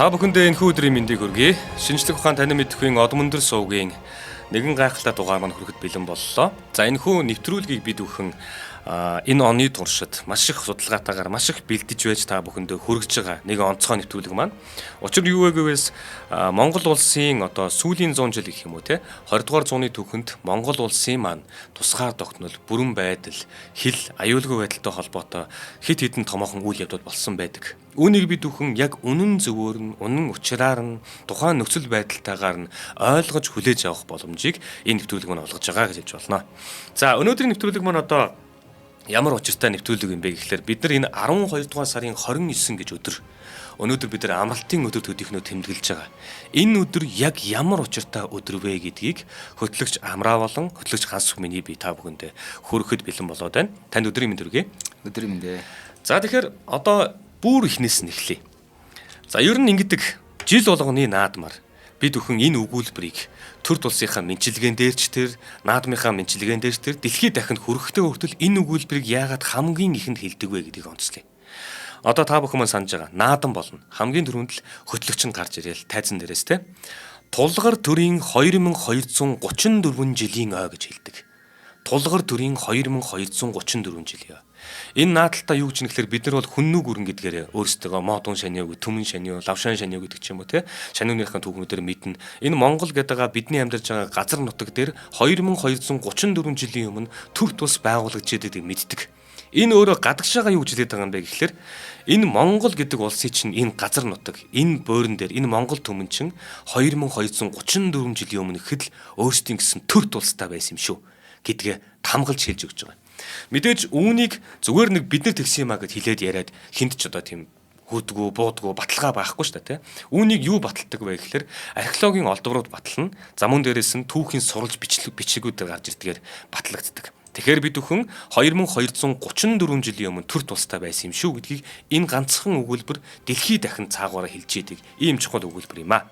Та бүхэндээ энэхүү өдрийн мэндийг хүргэе. Шинжлэх ухаан танин мэдхийн Одмондөр сувгийн нэгэн гайхалтай дугаар маань хүрэхэд бэлэн боллоо. За энэхүү нэвтрүүлгийг бид бүхэн энэ оны туршид маш их судалгаатаагаар маш их бэлдэж байж та бүхэндээ хүргэж байгаа нэг онцгой нэвтрүүлэг маань. Учир нь юу вэ гэвээс Монгол улсын одоо сүүлийн 100 жил гэх юм уу те 20 дугаар зууны түүхэнд Монгол улсын маань тусгаар тогтнол, бүрэн байдал, хил, аюулгүй байдалтай холбоотой хит хитэн томоохон үйл явдал болсон байдаг. Үүнийг бид бүхэн яг үнэн зөвөөр нь, үнэн учраар нь, тухайн нөхцөл байдалтайгаар нь ойлгож хүлээж авах боломжийг энэ нэвтрүүлэг маань олгож байгаа гэж хэлж болно. За өнөөдрийн нэвтрүүлэг маань одоо ямар учиртай нэвтрүүлэг юм бэ гэхлээр бид нар энэ 12 дугаар сарын 29 гэж өдөр өнөөдөр бид нар амралтын өдөр төдийхнөө тэмдэглэж байгаа. Энэ өдөр яг ямар учиртай өдөр вэ гэдгийг хөтлөгч Амраа болон хөтлөгч Ганс Сүхмэний би та бүхэндээ хүргэхэд бэлэн болоод байна. Танд өдрийн мэнд хүргэе. Өдрийн мэндэ. За тэгэхээр одоо бүр ихнээс нь эхлэе. За ер нь ингэдэг жил болгоны наадмаар бид бүхэн энэ өгүүлбэрийг төр тулсынхаа мэнчилгээн дээр ч тэр наадмынхаа мэнчилгээн дээр ч тэр дэлхийд дахинд хүрэхтэй хүртэл энэ өгүүлбэрийг яагаад хамгийн ихэнд хэлдэг вэ гэдгийг онцлоё. Одоо та бүхэн маань санаж байгаа наадам болно. Хамгийн түрүүнд л хөтлөгч нь гарч ирээл тайзан дээрээс те тулгар төрийн 2234 жилийн ой гэж хэлдэг. Тулгар төрийн 2234 жилийн ой. Энэ наадалтаа юу гэж нэхлээр бид нар бол хүннүг үрэн гэдгээр өөрсдөө модон шаниу, төмөн шаниу, лавшаан шаниу гэдэг ч юм уу те шаниуныхаа түүхнүүдээр мэднэ. Энэ Монгол гэдэг бидний амьдарч байгаа газар нутаг дээр 2234 жилийн өмнө төр тус байгуулагдчихэд мэддэг. Энэ өөрөө гадагш байгаа юу гэж хэлээд байгаа юм бэ гэхлээр энэ Монгол гэдэг улсын чинь энэ газар нутаг, энэ бөөрөн дээр энэ Монгол төмөн чинь 2234 жилийн өмнө ихэд л өөрсдийн гэсэн төр тулстай байсан юм шүү гэдгээ хамгалж хэлж өгч байгаа. Мэдээж үүнийг зүгээр нэг бид нар тэгсэн юм а гэд хэлээд яриад хинт ч одоо тийм хүүдгүү, буудгүү, баталгаа байхгүй шүү дээ, тэ. Үүнийг юу баталдаг вэ гэхээр археологийн олдврууд батална. Замун дээрээс нь түүхийн суралж бичигүүдээр гарч ирдгээр батлагддаг. Тэгэхээр бид бүхэн 2234 жилийн өмнө төр тулстай байсан юм шүү гэдгийг энэ ганцхан өгүүлбэр дэлхийд дахин цаагаараа хэлж идэг ийм чухал өгүүлбэр юм а.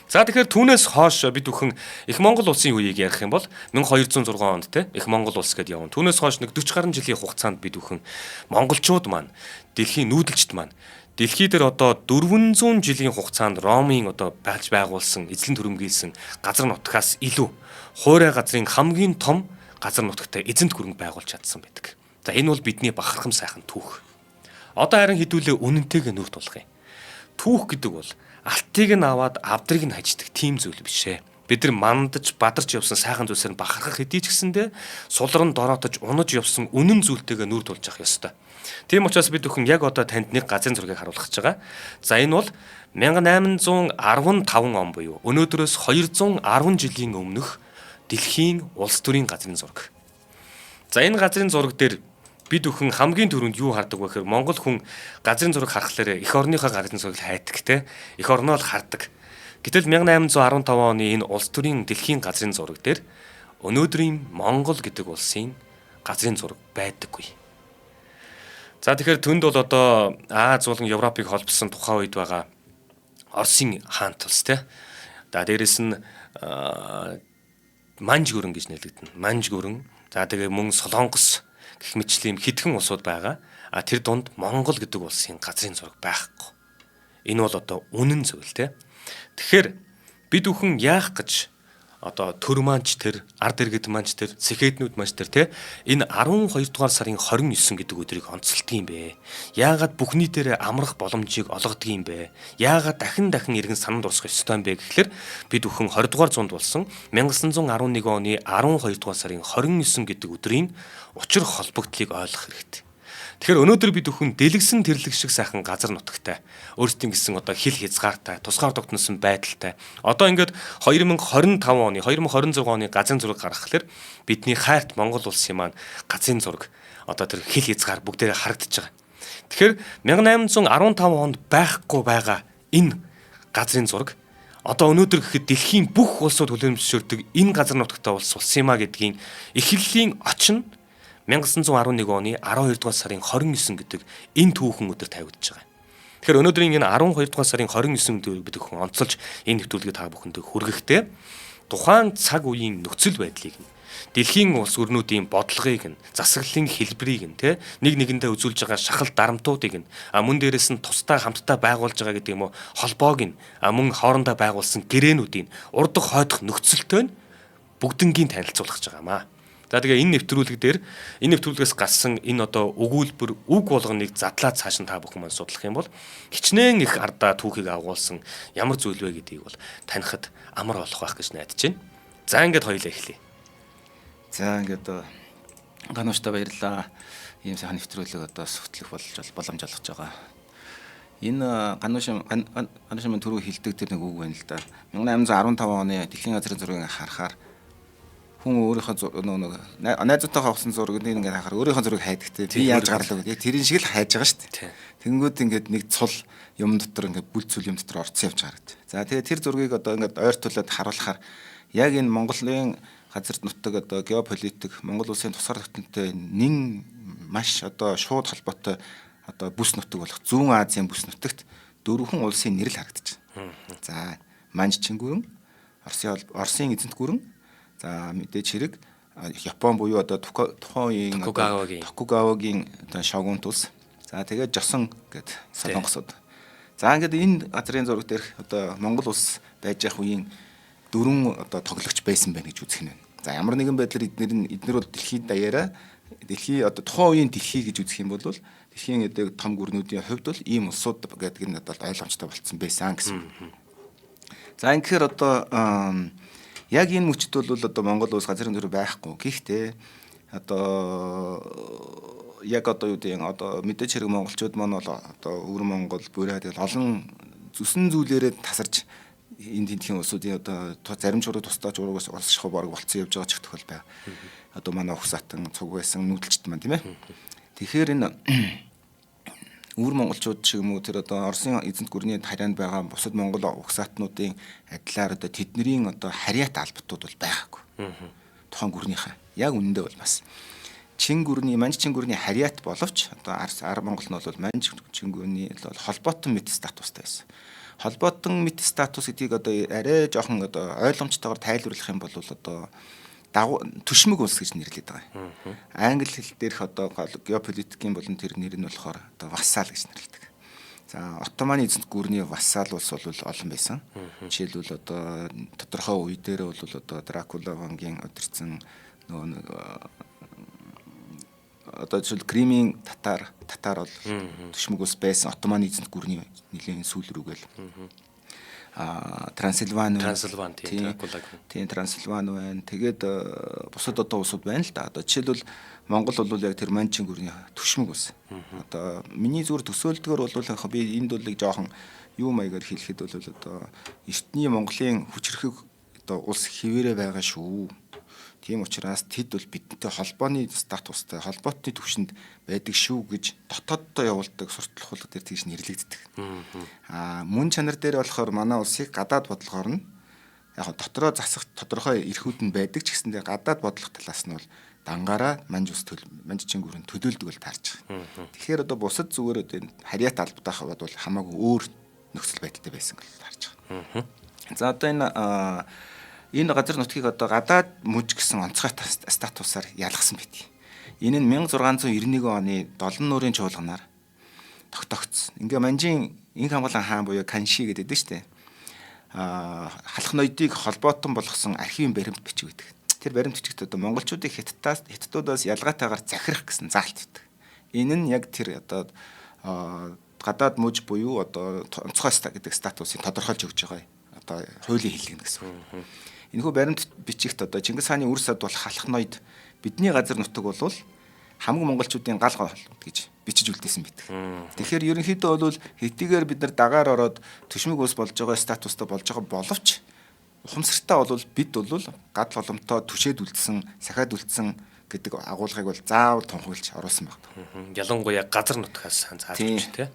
За тэгэхээр түүнээс хойш бид бүхэн их Монгол улсын үеийг ярих юм бол 1206 онд те их Монгол улс гэдээ явна. Түүнээс хойш нэг 40 гаруй жилийн хугацаанд бид бүхэн монголчууд маань дэлхийн нүүдэлчд маань дэлхий дээр одоо 400 жилийн хугацаанд Ромын одоо байж байгуулсан эзлэн түрэмгийлсэн газар нутгаас илүү хуурай газрын хамгийн том газар нутагтай эзэнт гүрэн байгуулж чадсан байдаг. За энэ бол бидний бахархам сайхан түүх. Одоо харин хэдүүлээ үнэнтэйг нүүр тулах юм. Түүх гэдэг бол алтыг нь аваад авдрыг нь хаждаг тийм зүйл биш ээ. Бид нар мандаж, бадарч явсан сайхан зүйлсээр бахархах хэдий ч гэсэндээ сулран дороотож унаж явсан үнэн зүйлтэйгээ нүүр тулж явах ёстой. Тийм учраас бид бүхэн яг одоо танд нэг газрын зургийг харуулах гэж байгаа. За энэ бол 1815 он буюу өнөөдрөөс 210 жилийн өмнөх дэлхийн улс төрийн газрын зураг. За энэ газрын зураг дээр бид бүхэн хамгийн түрүүнд юу хардаг вэ гэхээр Монгол хүн газрын зураг харахлаар эх орныхоо газрын зургийг хайдаг те эх орноо л хардаг. Гэтэл 1815 оны энэ улс төрийн дэлхийн газрын зураг дээр өнөөдрийн Монгол гэдэг улсын газрын зураг байдаггүй. За тэгэхээр түнд бол одоо Аз болон Европыг холбосон тухайн үед байгаа Оросын хаант улс те. За дээрэс нь Манж гүрэн гэж нэрлэгдэнэ. Манж гүрэн. За тэгээ мөн Солонгос гэх мэтчлийн хэдхэн улсууд байгаа. А тэр дунд Монгол гэдэг улсын газрын зураг байхгүй. Энэ бол одоо үнэн зүйл те. Тэгэхээр бид бүхэн яах гэж одоо төр манч тэр, ард иргэд манч тэр, сэхэднүүд манч тэр те энэ 12 дугаар сарын 29 гэдэг өдрийг онцолдог юм бэ. Яагаад бүхний дээр амрах боломжийг олгодог юм бэ? Яагаад дахин иргэн сананд урсгах ёстой юм бэ гэхлээр бид бүхэн 20 дугаар зуунд болсон 1911 оны 12 дугаар сарын 29 гэдэг өдрийн учир холбогдлыг ойлгох хэрэгтэй. Тэгэхээр өнөөдөр бид бүхэн дэлгэсэн тэрлэг шиг сайхан газар нутагтай өөрсдийн гэсэн одоо хил хязгаартай тусгаар тогтносон байдалтай одоо ингээд 2026 оны газрын зураг гаргахлаар бидний хайрт Монгол улсын маань газрын зураг одоо тэр хил хязгаар бүгдээрээ харагдаж байгаа. Тэгэхээр 1815 онд байхгүй байгаа энэ газрын зураг одоо өнөөдөр гэхэд дэлхийн бүх улсууд хүлээмжшүүлдэг энэ газар нутагтай улс юм а гэдгийн эхлэлийн очин 1911 оны 12 дугаар сарын 29 гэдэг энэ түүхэн өдөр тавигдж байгаа. Тэгэхээр өнөөдрийн энэ 12 дугаар сарын 29 өдрийг бид бүхэн онцолж энэ нэвтрүүлгээ та бүхэндээ хүргэхдээ тухайн цаг үеийн нөхцөл байдлыг Дэлхийн улс өрнүүдийн бодлогыг нь, засаглалын хэлбэрийг нь те нэг нэгэндээ үзүүлж байгаа шахал дарамтуудыг нь мөн дээрээс нь тусдаа хамтдаа байгуулж байгаа гэдэг юм уу холбоог нь мөн хоорондоо байгуулсан гэрээнүүдийн урд хойдох нөхцөлтөө нь бүгднгийн танилцуулах гэж байгаамаа. За тэгээ энэ нэвтрүүлгээс гарсан энэ одоо өгүүлбэр үг болгоныг задлаад цааш нь та бүхэн маань судлах юм бол хичнээн их ардаа түүхийг агуулсан ямар зүйл вэ гэдгийг бол танихад амар болох байх гэж найдаж байна. За ингээд хоёулаа эхлэе. За ингээд ганууштай баярлаа. Ийм сайхан нэвтрүүлэг одоо сүтлэх боломж олгож байгаа. Энэ гануушин түрүү хэлдэг тэр нэг үг байна л да. 1815 оны Дэлхийн газрын зургийг харахаар хүн өөрийнхөө найзуудтайгаа авсан зургийг ингээд харахаар өөрийнхөө зургийг хайдагтэй. Би яаж гарлаа гэдэг. Тэрийн шиг л хайж байгаа шүү дээ. Тэнгүүд ингээд нэг цул юм дотор ингээд бүл цул юм дотор орцсон явж байгаа гэдэг. За тэгээ тэр зургийг одоо ингээд ойртуулад харуулахаар яг энэ Монголын газар нутаг одоо геополитик Монгол улсын тусгаар тогтнолтой нэн маш одоо шууд холбоотой одоо бүс нутаг болох Зүүн Азийн бүс нутагт дөрвөн улсын нэр л харагдаж байна. За Манжчин гүрэн, Оросын эзэнт гүрэн, за мэдээж хэрэг Япон буюу одоо тухайн үеийн Токугавагийн одоо шогуунт улс. За тэгээд Жосон гэдэг солонгосууд. За ингээд энэ газрын зураг дээр одоо Монгол улс байж явах үеийн дөрвөн одоо тоглогч байсан байна гэж үзэх нь байна. За ямар нэгэн байдлаар эднэр бол дэлхийн даяараа одоо тухайн үеийн дэлхий гэж үзэх юм бол дэлхийн эдэг том гүрнүүдийн хувьд бол ийм улсууд гэдэг нь одоо ойлгомжтой болцсон байсан гэсэн. За ингэхээр одоо яг энэ мөчд бол одоо Монгол улс газрын зөрүү байхгүй. Гэхдээ одоо яг одоо юу гэдэг одоо мэдээж хэрэг монголчууд маань бол одоо өвөр Монгол бүрээ тэгэл олон зүсэн зүйлээрээ тасарч энэ дэлхийн улсуудын одоо зарим журуу тусдаа журуугаас олсших баг болцсон явж байгаа ч их тохиол байна. Одоо манай ухсаатан цуг байсан нүүдэлчт маань тийм ээ. Тэгэхээр энэ өвөр монголчууд шиг юм уу тэр одоо Оросын эзэнт гүрний харьяанд байгаа бусад монгол ухсаатнуудын адилаар одоо тэдний одоо харьяат албатууд бол байгаагүй. Тухайн гүрнийхээ яг үнэндээ бол бас Манжчин гүрний харьяат боловч одоо Ар Монгол нь бол Манжчин гүрний холбоотон мэт статустай байсан. Холбоотон мэт статус гэдгийг одоо арай жоохон одоо ойлгомжтойгоор тайлбарлах юм бол одоо түшмэг улс гэж нэрлэдэг байгаа. Англи хэл дээрх одоо геополитикийн болон тэр нэр нь болохоор одоо вассал гэж нэрлэдэг. За Оттоманы эзэнт гүрний вассал улс бол олон байсан. Жишээлбэл одоо тодорхой үе дээр бол одоо Дракула вангийн өдөрцөн нөгөө одоо жишээл Кримийн татар бол төшмөг ус байсан. Оттоманы эзэнт гүрний нэлийн сүүл рүүгээл Трансильвани тийм Трансильвани байна. Тэгээд бусад одоо улсууд байна л да. Одоо жишээлбэл Монгол бол яг тэр Манжчин гүрний төшмөг ус. Одоо миний зүгээр төсөөлдгөр бол би энд бол жоохон юу маягаар хэлэхэд бол одоо эртний Монголын хүчрхэг одоо улс хിവэрэ байгаа шүү. Тийм учраас тэд бол бидэнтэй холбооны статустай, холбоотны түвшинд байдаг шүү гэж дотооддоо явуулдаг сурталх хуулга дээр тэгж нэрлэгддэг. Мөн чанар дээр болохоор манай улсыг гадаад бодлогоор нь яг дотроо засах тодорхой эрхүүд нь байдаг ч гэсэндээ гадаад бодлого талаас нь бол дангаараа Манжчин гүрэн төлөөлдөг бол таарч байгаа. Тэгэхээр одоо бусад зүгээр одоо харьяат албадаах бол хамаагүй өөр нөхцөл байдалтай байсан гэж таарч байгаа. За одоо энэ газар нутгийг одоо гадаад мужи гэсэн онцгой статусаар ялгасан байт. Энэ нь 1691 оны Долон нуурын чуулганаар тогтогдсон. Ингээ Манжин инх хамгаалан хаан буюу Канши гэдэг дээ штэ. Халах ноёдыг холбоотон болгосон архивын баримт бичиг байдаг. Тэр баримт бичигт одоо монголчуудыг хятадуудаас ялгаатайгаар захирах гэсэн заалт байдаг. Энэ нь яг тэр одоо гадаад мужи буюу одоо онцгой гэдэг статусыг тодорхойлж өгч байгаа. Одоо хуулийн хэллэг гэсэн. Энэхүү баримт бичигт одоо Чингис хааны үр сад бол халах ноёд бидний газар нутаг бол хамаг монголчуудын гал гол гэж бичиж үлдээсэн байдаг. Тэгэхээр ерөнхийдөө бол хэдийгээр бид нар дагаар ороод төшмөг ус болж байгаа статустай болж байгаа боловч ухамсартаа бол бид бол гад боломтоо түшээд үлдсэн, сахиад үлдсэн гэдэг агуулгыг бол заавал тунхаглаж оруулсан байна. Ялангуяа газар нутгаас зааж байна тийм.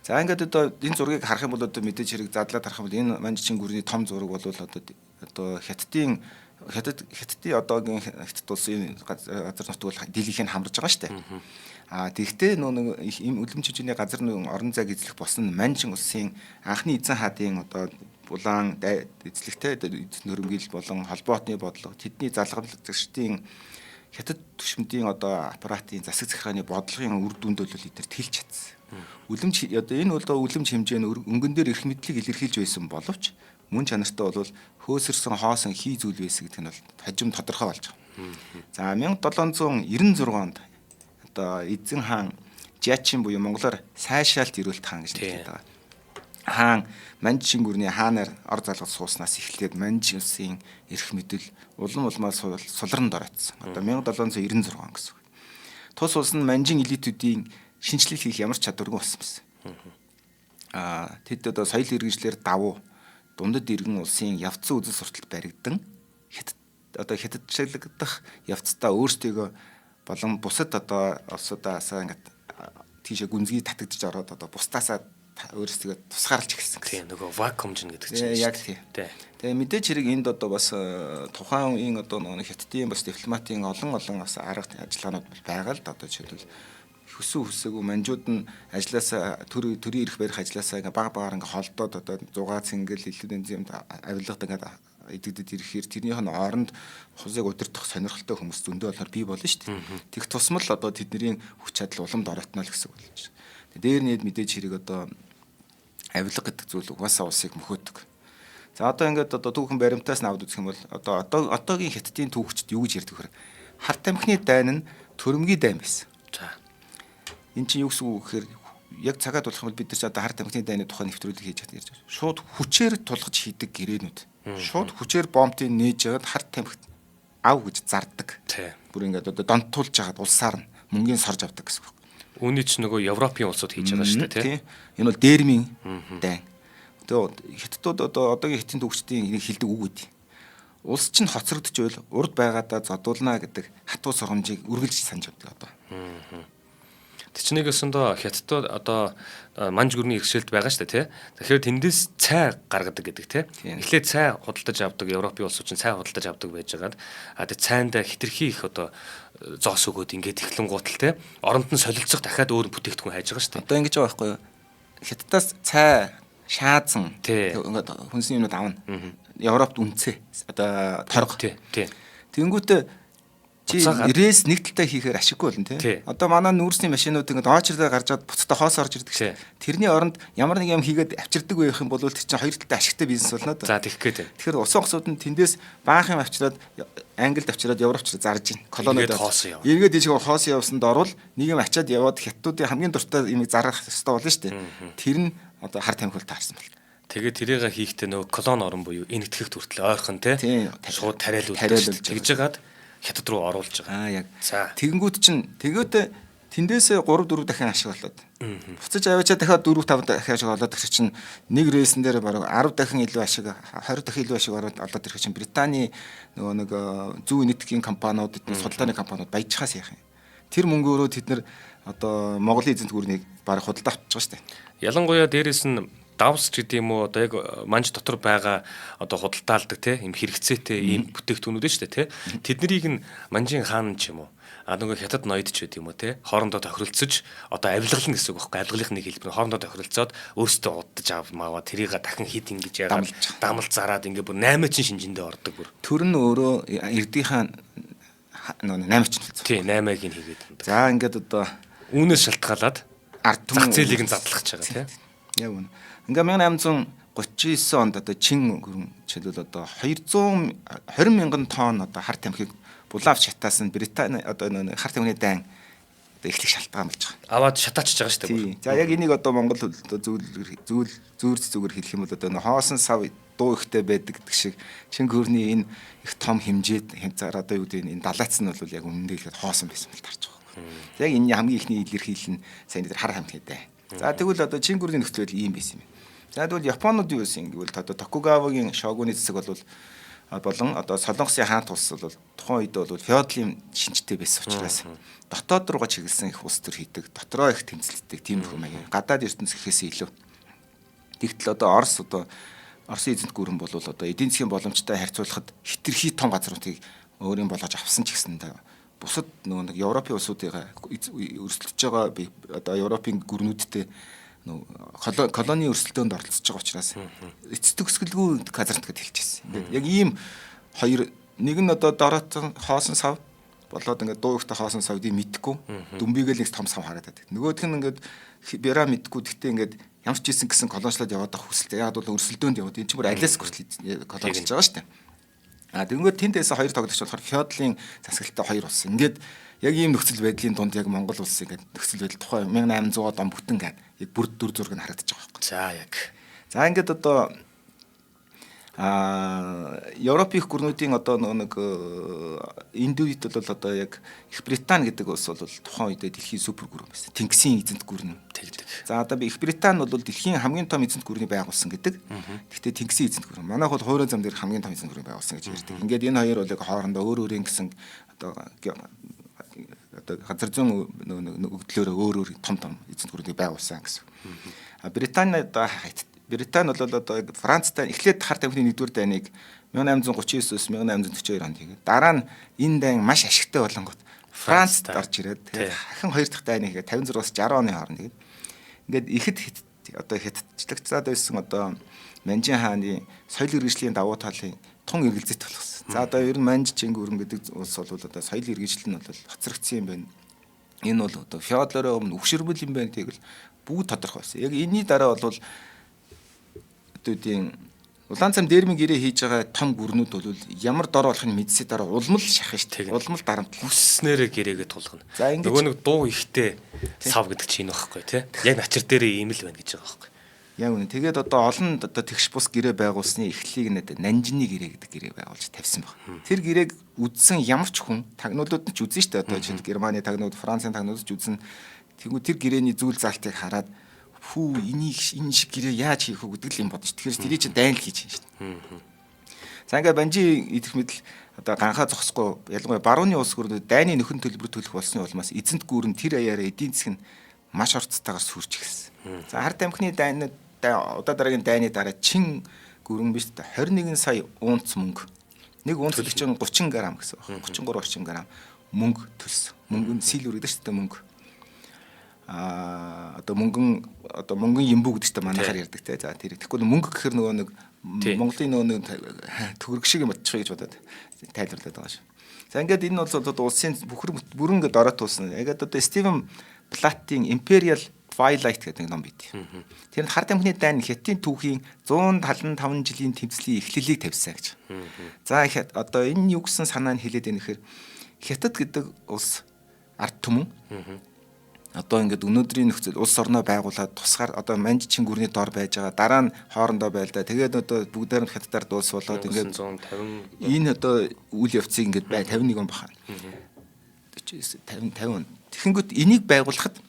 За ингээд одоо энэ зургийг харах юм бол одоо мэдээж хэрэг задлаад харах юм бол энэ Манжчин гүрний том зураг бол одоо хятадын одоогийн хятад улсын газар нутаг бол дийлэнх нь хамарж байгаа шүү дээ. Тэгвэл нэг им үлэмжижний газар орон зайг эзлэх болсон Манжчин улсын анхны эзэн хаадын одоо булаан эзлэгтэй эзэн хөрөнгөөл болон холбоотны бодлого тэдний залгамжлагчдын хятад түвшмдийн одоо аппаратын засаг захиргааны бодлогын үр дүнд бол эдгээр тэлж чадсан. Үлэмж одоо энэ бол үлэмж хэмжээ нь өнгөн дээр эрх мэдлийг илэрхийлж байсан боловч мөн чанартай бол хөөсөрсөн хоосон хий зүйл байсан гэдэг нь бол хажим тодорхой болж байгаа. За 1796 онд одоо эзэн хаан Жаачин буюу монголоор сайшаалт ирүүлт хаан гэж нэрлэдэг байгаа. Хаан Манжин гүрний хаанаар ор залгаж сууснаас эхлээд Манжин улсын эрх мэдэл улам улмаар сулранд оройтсон. Одоо 1796 он гэсэн үг. Тус улс нь Манжин элитүүдийн шинжилэл хийх ямар ч чадваргүй болсон байсан. Тэд одоо соёл хэрэгжлэр давуу дундад иргэн улсын явцсан үзэл сурталд баригдан хятадчлагдах явцдаа өөрсдийгөө болон бусад одоо улсуудаасаа ингээд тийшээ гүнзгий татагдж ороод одоо бусдаасаа өөрсдөө тусгаарлаж эхэлсэн гэсэн. Тийм нөгөө вакуумжин гэдэг чинь. Яг тийм. Тэгээ мэдээж хэрэг энд одоо бас тухайн үеийн одоо нөгөө хятадын бас дипломатын олон бас арга ажиллагаанууд байгаа л да одоо жишээлбэл хүсээгүй манжууд нь ажилласаа төрийн эрх барих ажилласаа ингээ баг ингээ холдоод одоо зугаа цэнгэл илүү юмд авилгад ингээ идэгдэд ирэхээр тэрнийх нь оронд хузыг удирдах сонирхолтой хүмүүс зөндөө болохоор бий болно шүү дээ. Тэг тусмал одоо тэдний хүч чадал уламд оройтно л гэсэн үг болж байна. Дээр нийт мэдээж хэрэг одоо авилга гэдэг зүйл угаасаа улсыг мөхөөдөг. За одоо ингээд одоо түүхэн баримтаас нь авд үзэх юм бол одоогийн хятадын түүхчд юу гэж ярьдаг вэ? Харт амхны дайн нь төрөмгийн дайн байсан. За эн чинь юу гэсэн үг гэхээр яг цагаад болох юм бол бид нар ч одоо харт амхны дайны тухай нэвтрүүлэг хийж чаддаг ярьж байна. Шууд хүчээр тулгаж хийдэг гэрээнүүд. Шууд хүчээр бомбын нээж ягаад харт амхт ав гэж зардаг. Бүр ингээд одоо донтуулж ягаад улсаар нь мөнгөний сорж авдаг гэсэн үг. Үүний ч нөгөө Европын улсууд хийж байгаа шүү дээ, тийм. Энэ бол дээрмийн дайн. Тэгээ хятадууд одоо одоогийн хятадын төвчдийн энийг хилдэг үг үү. Улс чинь хоцрогдож байл урд байгаадаа зодуулна гэдэг хатуу сургамжийг үргэлж санаж авдаг одоо. Тэчнийг өсөндөө хятадууд одоо манж гүрний иргэшэлд байгаа шүү дээ, тийм. Тэгэхээр тэндээс цай гаргадаг гэдэг, тийм. Эхлээд цай худалдаж авдаг Европын улсууд чинь цай худалдаж авдаг байжгаад тэгээ цайндаа хитрхи их одоо зоос өгөөд ингээд эхлэнгуутал, тийм. Оронд нь солилцох дахиад өөр бүтээгдэхүүн хайж байгаа шүү дээ. Одоо ингэж байгаа байхгүй юу? Хятадаас цай шаазан ингээд хүнсний юмнууд авна. Европт үнцээ одоо торго. Тэнгүүтээ чи рейс нэг талтай хийхээр ашиггүй болно тий. Одоо манай нүүрсний машинууд ингээд очрлоо гарчаад буцтаа хоос орж ирдэг шээ. Тэрний оронд ямар нэг юм хийгээд авчирдаг байх юм бол тэр чинь хоёр талтай ашигтай бизнес болно да. За тэгэх гээд. Тэгэхээр усан хосууд нь тэндээс баах юм авчираад Англид авчираад Европч зарж ийн. Колониуд эргээд ийшээ хоос явсанд орвол нэг юм ачаад яваад хятадуудын хамгийн дуртай юм зарах хэрэгтэй болно шүү дээ. Тэр нь одоо харт амхил таарсан бол. Тэгээд тэрийг хийхдээ нөгөө колон орон буюу энэтхэгт хүртэл ойрхон тий. Шууд тариалуулдаг. Тэгж жагаад хятад руу оруулж байгаа. Яг. Тэгэнгүүт чинь тэгээд тэндээсээ 3 4 дахин ашиг болоод. Буцаж аваачаа дахиад 4 5 дахин ашиг болоод тэгс чинь нэг рейсэн дээр бараг 10 дахин илүү ашиг 20 дахин илүү ашиг олоод ирэх чинь Британий нөгөө нэг зүүн энэтхэгийн компаниуд судалгааны компаниуд баяжхаас яах юм. Тэр мөнгөөрөө тэд нар одоо Монголын эзэнт гүрнийг бараг худалдаа авчиж байгаа шүү дээ. Ялангуяа дээрэс нь давс гэдэг юм уу одоо яг манж дотор байгаа одоо худалдаалдаг те юм хэрэгцээтэй ийм бүтээгдэхүүнүүд нь шүү дээ те тэднийг нь манжийн хаан ч юм уу нөгөө хятад ноёд ч гэдэг юм уу те хоорондоо тохиролцож одоо авилгална гэсэн үг байхгүй авилгалын нэг хэлбэр хоорондоо тохиролцоод өөрсдөө удаж авмаа тэрийг дахин хит ингэж яагаад дамал зараад ингээ бүр 8 чин шинжиндээ ордог бүр төр нь өөрөө эрдийнхаа нөгөө 8 чин болсон тий 8-ыг нь хийгээд за ингээд одоо үүнээс шалтгаалаад ард түмэн зах зээлийг нь задлахж байгаа тий яг үнэ. Ингээ 1839 онд одоо чин гүрэн жишээлбэл одоо 220 мянган тонн одоо харт амхийг булаавч шатаас нь Британи одоо харт амхны дайн одоо эхлэх шалтгаан болж байгаа. Аваад шатаачж байгаа шүү дээ. За яг энийг одоо Монгол зүгээр хэлэх юм бол одоо хоосон сав дуу ихтэй байдаг гэдэг шиг чин гүрний энэ их том хэмжээд хэмцээр одоо юу гэдэг энэ далайц нь бол яг үнэндээ хэлэхэд хоосон байсан бол тарж байгаа. Яг энэ хамгийн ихний илэрхийлэл нь сайн дээр хар амхны дайн. За тэгвэл одоо чин гүрний нөхцөл байдал ийм байсан юм. За тэгвэл Японууд юу гэсэн гэвэл одоо Токугавагийн шогуны засаг болон одоо Солонгосын хаант улс бол тухайн үед бол феодалын шинжтэй байсан учраас дотоод руугаа чиглэсэн их улс төр хийдэг, дотроо их тэмцэлтдэг тиймэрхүү маяг. Гадаад ертөнц гэхээс илүү. Тэгтэл одоо Оросын эзэнт гүрэн бол одоо эдийн засгийн боломжтой харьцуулахад хитрхи том газруудыг өөрийн болгож авсан ч гэсэндээ бусад нөгөө нэг Европын улсуудыг өрсөлдөж байгаа одоо Европын гүрнүүдтэй колони өрсөлдөөнд оролцож байгаа учраас эцэд төгсгөлгүй газарт гэд хэлчихсэн. Ингээд яг ийм хоёр нэг нь одоо дороотсон хоосон сав болоод ингээд дуу ихтэй хоосон савдыг мэдхгүй дүмбийг л нэг том сав хараад байдаг. Нөгөөх нь ингээд бяра мэдхгүй гэхдээ ингээд ямар ч ийсэн гэсэн колончлоод яваад авах хүсэлтэй. Яг бол өрсөлдөөнд яваад энэ ч бүр алиас хүртэл колончлж байгаа шүү дээ. Тэгэнгүүт тэндээс хоёр тоглогч болохоор феодалын засаглалтай хоёр улс. Ингээд яг ийм нөхцөл байдлын дунд яг Монгол улс ингээд нөхцөл байдал тухай 1800-аад он бүтэн гээд яг бүр дүр зураг нь харагдаж байгаа байхгүй. За яг. За ингээд одоо Европын их гүрнүүдийн одоо нэг Индуит бол одоо яг Их Британи гэдэг улс бол тухайн үедээ дэлхийн супер гүрэн байсан. Тэнгисийн эзэнт гүрэн тэгдэг. За одоо Их Британи бол дэлхийн хамгийн том эзэнт гүрнийг байгуулсан гэдэг. Гэхдээ Тэнгисийн эзэнт гүрэн. Манайх бол хуурай зам дээр хамгийн том эзэнт гүрнийг байгуулсан гэж ярьдаг. Ингээд энэ хоёр бол яг хоорондоо өөр өөрийн гэсэн одоо газар зүйн өгдлөөрөө өөр өөр том эзэнт гүрнийг байгуулсан гэсэн. Британи бол одоо Францтай эхлээд хар тамхины 1-р дайныг 1839-с 1842 онд хийгээд дараа нь энэ дайн маш ашигтай болонгот Францд орж ирээд дахин 2 дахь дайныг хийгээд 56-аас 60 оны хооронд хийгээд ингээд ихэд одоо хятадчлагцаад байсан одоо Манжин хааны соёл иргэжлийн давуу талын тун эргэлзэлт болгосон. За одоо ер нь Манж Чингүрэн гэдэг улс бол одоо соёл иргэжил нь бол хоцрогдсон юм байна. Энэ бол одоо феодалороо өмнө өвшөрмөл юм байна гэдэг л бүгд тодорхой байсан. Яг энэний дараа бол үүдийн улаан цам дээрмийн гэрээ хийж байгаа том гүрнүүд бол ямар дор болохыг мэдсэй дараа улмал шахах шүү дээ. Улмал дарамт хүснээрээ гэрээгээ тулгана. Нөгөө нэг дуу ихтэй сав гэдэг чинь энэ байхгүй тий. Яг начир дээрээ ийм л байна гэж байгаа байхгүй. Яг үнэ. Тэгээд одоо олон одоо тэгш бус гэрээ байгуулсны эхлэлийг нь Нанжины гэрээ гэдэг гэрээ байгуулж тавьсан байна. Тэр гэрээг үдсэн ямар ч хүн тагнуудад нь ч үзэн шүү дээ. Одоо жишээ нь Германы тагнууд, Францын тагнууд ч үзэн. Тэгвэл тэр гэрээний зүйл залтыг хараад хүү энэ шиг гэрээ яаж хийх вэ гэдэг л юм бодож. Тэгэхээр тэрий чинь дайн л хийж шүү дээ. За ингээд банжи идэх мэдл одоо ганхаа зогсохгүй ялангуяа барууны улс гүрнүүд дайны нөхөн төлбөр төлөх болсны улмаас эзэнт гүрэн тэр аяараа эдийн засаг нь маш орцтойгоор сүрч гисэн. За хард амхны дайны удаа дараагийн дайны дараа чин гүрэн биш дээ 21 сая унц мөнгө. Нэг унц чинь 30 г гэсэн байна. 33 орчим грамм мөнгө төлсөн. Мөнгө нь сил үргэдэг шүү дээ мөнгө. Одоо мөнгөн юмбүү гэдэг чинь манайхаар ярьдаг те. За тэр тэгэхгүй мөнгө гэхэр нөгөө нэг Монголын нөгөө төгрөг шиг юм болчих гэж бодоод тайлбарлаад байгаа шүү. За ингээд энэ бол одоо улсын бүрэн ингээд ороод туулсан. Яг одоо Стивен Платтийн Imperial Twilight гэдэг нэг ном бий. Тэр нь хард амхны дайн Хятадын түүхийн 175 жилийн тэмцлийн эхлэлийг тавьсан гэж. За одоо энэ юу гэсэн санаа нь хэлээд байна гэхээр Хятад гэдэг улс ард түмэн одоо ингээд өнөөдрийн нөхцөл улс орноо байгуулад тусгаар одоо Манж Чингүрний дор байж байгаа дараа нь хоорондоо байлдаа тэгээд одоо бүгдээр нь хятадаар дуус болоод ингээд 150 энэ одоо үйл явцыг ингээд 51 он баха 50 тэгэнгүүт энийг байгуулахад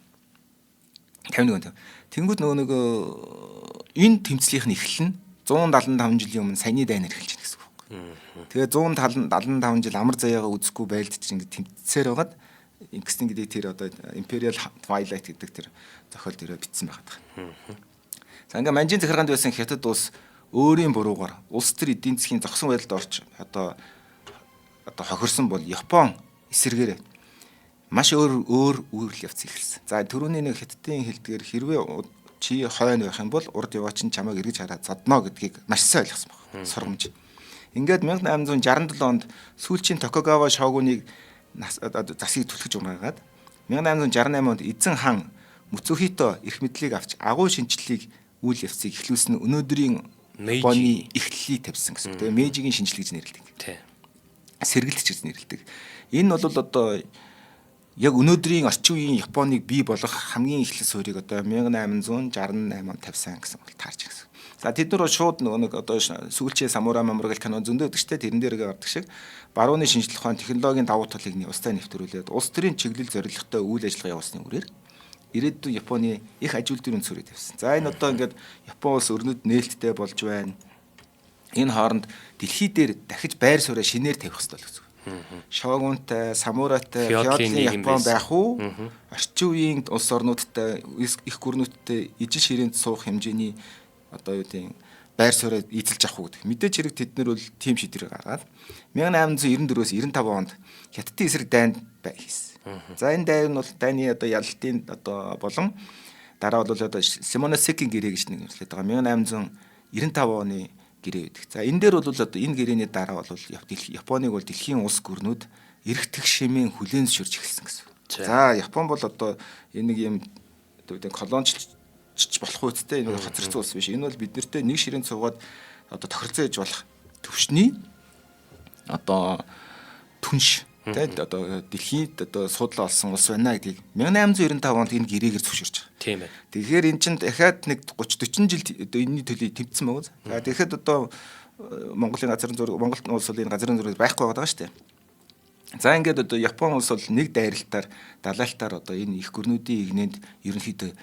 51 он тэгэнгүүт нөгөө энэ тэмцлийнх нь эхлэл нь 175 жилийн өмнө саяны дайнаар эхэлж байна гэсэн үг байна. Тэгээд 175 жил амар заяагаа үзэхгүй байлдаж ингээд тэмцсээр байгаад ингэсэн гэдэг тэр одоо Imperial Twilight гэдэг тэр зохиол дээрээ бичсэн байгаа. За ингээ Манжин захиргаанд байсан Хятад улс өөрийн буруугаар улс төр эдийн засгийн зогсон байдалд орж одоо хохирсон бол Япон эсэргээрээ маш өөр үйл явц эхэлсэн. За түрүүний нэг Хятадын хэлдгээр хэрвээ чи хойно байх юм бол урд яваач нь чамайг эргэж хараад задно гэдгийг маш сайн ойлгосон байна. Сургамж. Ингээд 1867 онд сүүлчийн Токугава шогуныг засгийг түлхэж унаагаад 1868 онд эзэн хан Муцухито эрх мэдлийг авч агуу шинжлэлийг үйл явцыг эхлүүлсэн өнөөдрийн Японы эхлэлийг тавьсан гэсэн. Тэгээ Мэйжигийн шинжлэл гэж нэрлэдэг. Сэргэлт гэж нэрлэдэг. Энэ бол одоо яг өнөөдрийн орчин үеийн Японыг бий болгох хамгийн эхлэл суурийг одоо 1868 онд тавьсан гэсэн бол таарч гэсэн. За тэд нар шууд нэг одоо сүүлчээ самурай мамрагал кино зөндөө өгдөг штэ тэрэн дээрээ ордог шиг барууны шинжлэх ухаан технологийн давуу талыг устай нэвтрүүлээд улс төрийн чиглэл зорилготой үйл ажиллагаа явуулсны үрээр ирээдүйн Японы их ажил дүрийн цүрээ тавьсан. За энэ одоо ингээд Япон улс өрнөд нээлттэй болж байна. Энэ хооронд дэлхий дээр дахиж байр сууриа шинээр тавих хэрэгтэй л гэсэн. Шогунтай, самурайтай, феодалын Япон байх уу? Орчин үеийн улс орнуудтай их гүрнүүдтэй ижил ширээнд суух хэмжээний одоо юу гэдэг байр сууриа эзэлж авах гэдэг. Мэдээж хэрэг тэд нар бол тим шийдвэр гаргаад 1894-өөс 95 онд Хятадын эсрэг дайнд хийсэн. За энэ дайн нь бол дайны одоо ялалтын одоо болон Дараа бол одоо Симоносекийн гэрээ гэж нэг нэрлэдэг байгаа. 1895 оны гэрээ байдаг. За энэ дээр бол одоо энэ гэрээний дараа бол Японыг бол дэлхийн улс гүрнүүд эрх тэгшимийн хүлээн зөвшөөрч эхэлсэн гэсэн. За Япон бол одоо энэ нэг юм одоо колоничлж болох үедээ энэ хоцрогдсон улс биш. Энэ бол бид нартэй нэг ширээн цугаад одоо тохирцоо ээж болох төвшний одоо түнш тэгээд одоо дэлхийд одоо суудлаа олсон улс байна гэдгийг 1895 онд энэ гэрээгээр зөвшөөрч байгаа. Тийм ээ. Тэгэхээр эн чинь дахиад нэг 30 40 жил одоо энэний төлөй тэмцсэн байгаа. За тэгэхэд одоо Монголын газрын зураг Монгол улс бол энэ газрын зураг байхгүй байгаа шүү дээ. За ингээд одоо Япон улс бол нэг дайралтаар далайлтаар одоо энэ их гүрнүүдийн игнэнд ерөнхийдөө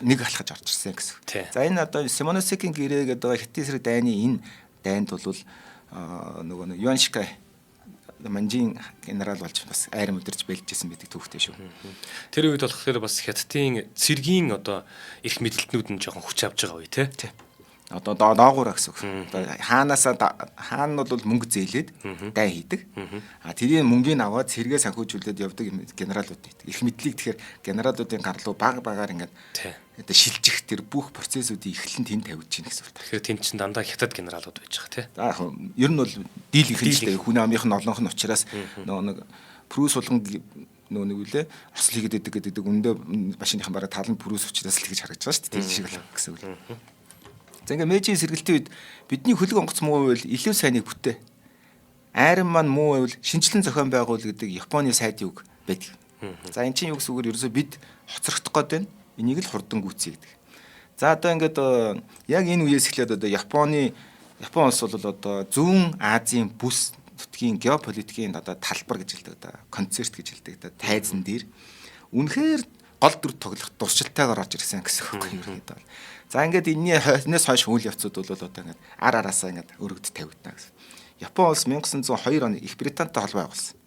нэг алхаж орж ирсэн гэсэн. За энэ одоо Симоносекийн гэрээ гэдэг Хятад эсрэг дайны энэ дайнд бол нөгөө Юаншикай манжийн генерал болж бас айрам өдөрж бэлжсэн байдаг төвхтэй шүү. Тэр үед болохоор бас Хятадын цэргийн одоо их мэдлэлтнүүд нь жоохон хүч авч байгаа үе тий. Одоо доогуура гэсэн үг. Одоо хаан нь бол мөнгө зээлээд дай хийдэг. Тэрийн мөнгийг аваад цэргээ санхүүжүүлээд явдаг генералууд байдаг. Их мэдлийг тэгэхээр генералуудын гарлуу багаар ингээд одоо шилжих тэр бүх процессуудын эхлэн тэнд тавьж чинь гэсэн үг. Тэгэхээр тэнд чинь дандаа Хятад генералууд байж байгаа тий. За яг ер нь бол дийл ихэнхдээ хүн амынх нь олонх нь учраас нэг Прус болгон нөгөө нэг үлээ Орос хийгээд байдаг гэдэг өндөө машиныхан бараг тал нь Прус учраас л гэж харагдаж байгаа шүү дээ. Тэр шиг л гэсэн үг. За ингээ Мэйжийн сэргэлтийн үед бидний хөлөг онгоц муу байвал илүү сайныг бүтээ. Айран маань муу байвал шинжлэн зохион байгуул гэдэг Японы сайдын үг байдаг. За эн чинь юу гэсэн үгээр ерөөсөө бид хоцрогдох гээд байна. Энийг л хурдан гүйцэе гэдэг. За одоо ингээд яг энэ үеэс эхлээд одоо Япон улс бол одоо Зүүн Азийн бүс нутгийн геополитикийн одоо талбар гэж хэлдэг одоо концерт гэж хэлдэг одоо тайзан дээр үнэхээр гол дүр тоглох дуршилтайгаар орж ирсэн гэсэн үг юм ерөөдөө. За ингээд энэс хойш үйл явцуд бол одоо ингээд араасаа ингээд өргөд тавигдана гэсэн. Япон улс 1902 оны Их Британтай холбоо байгуулсан.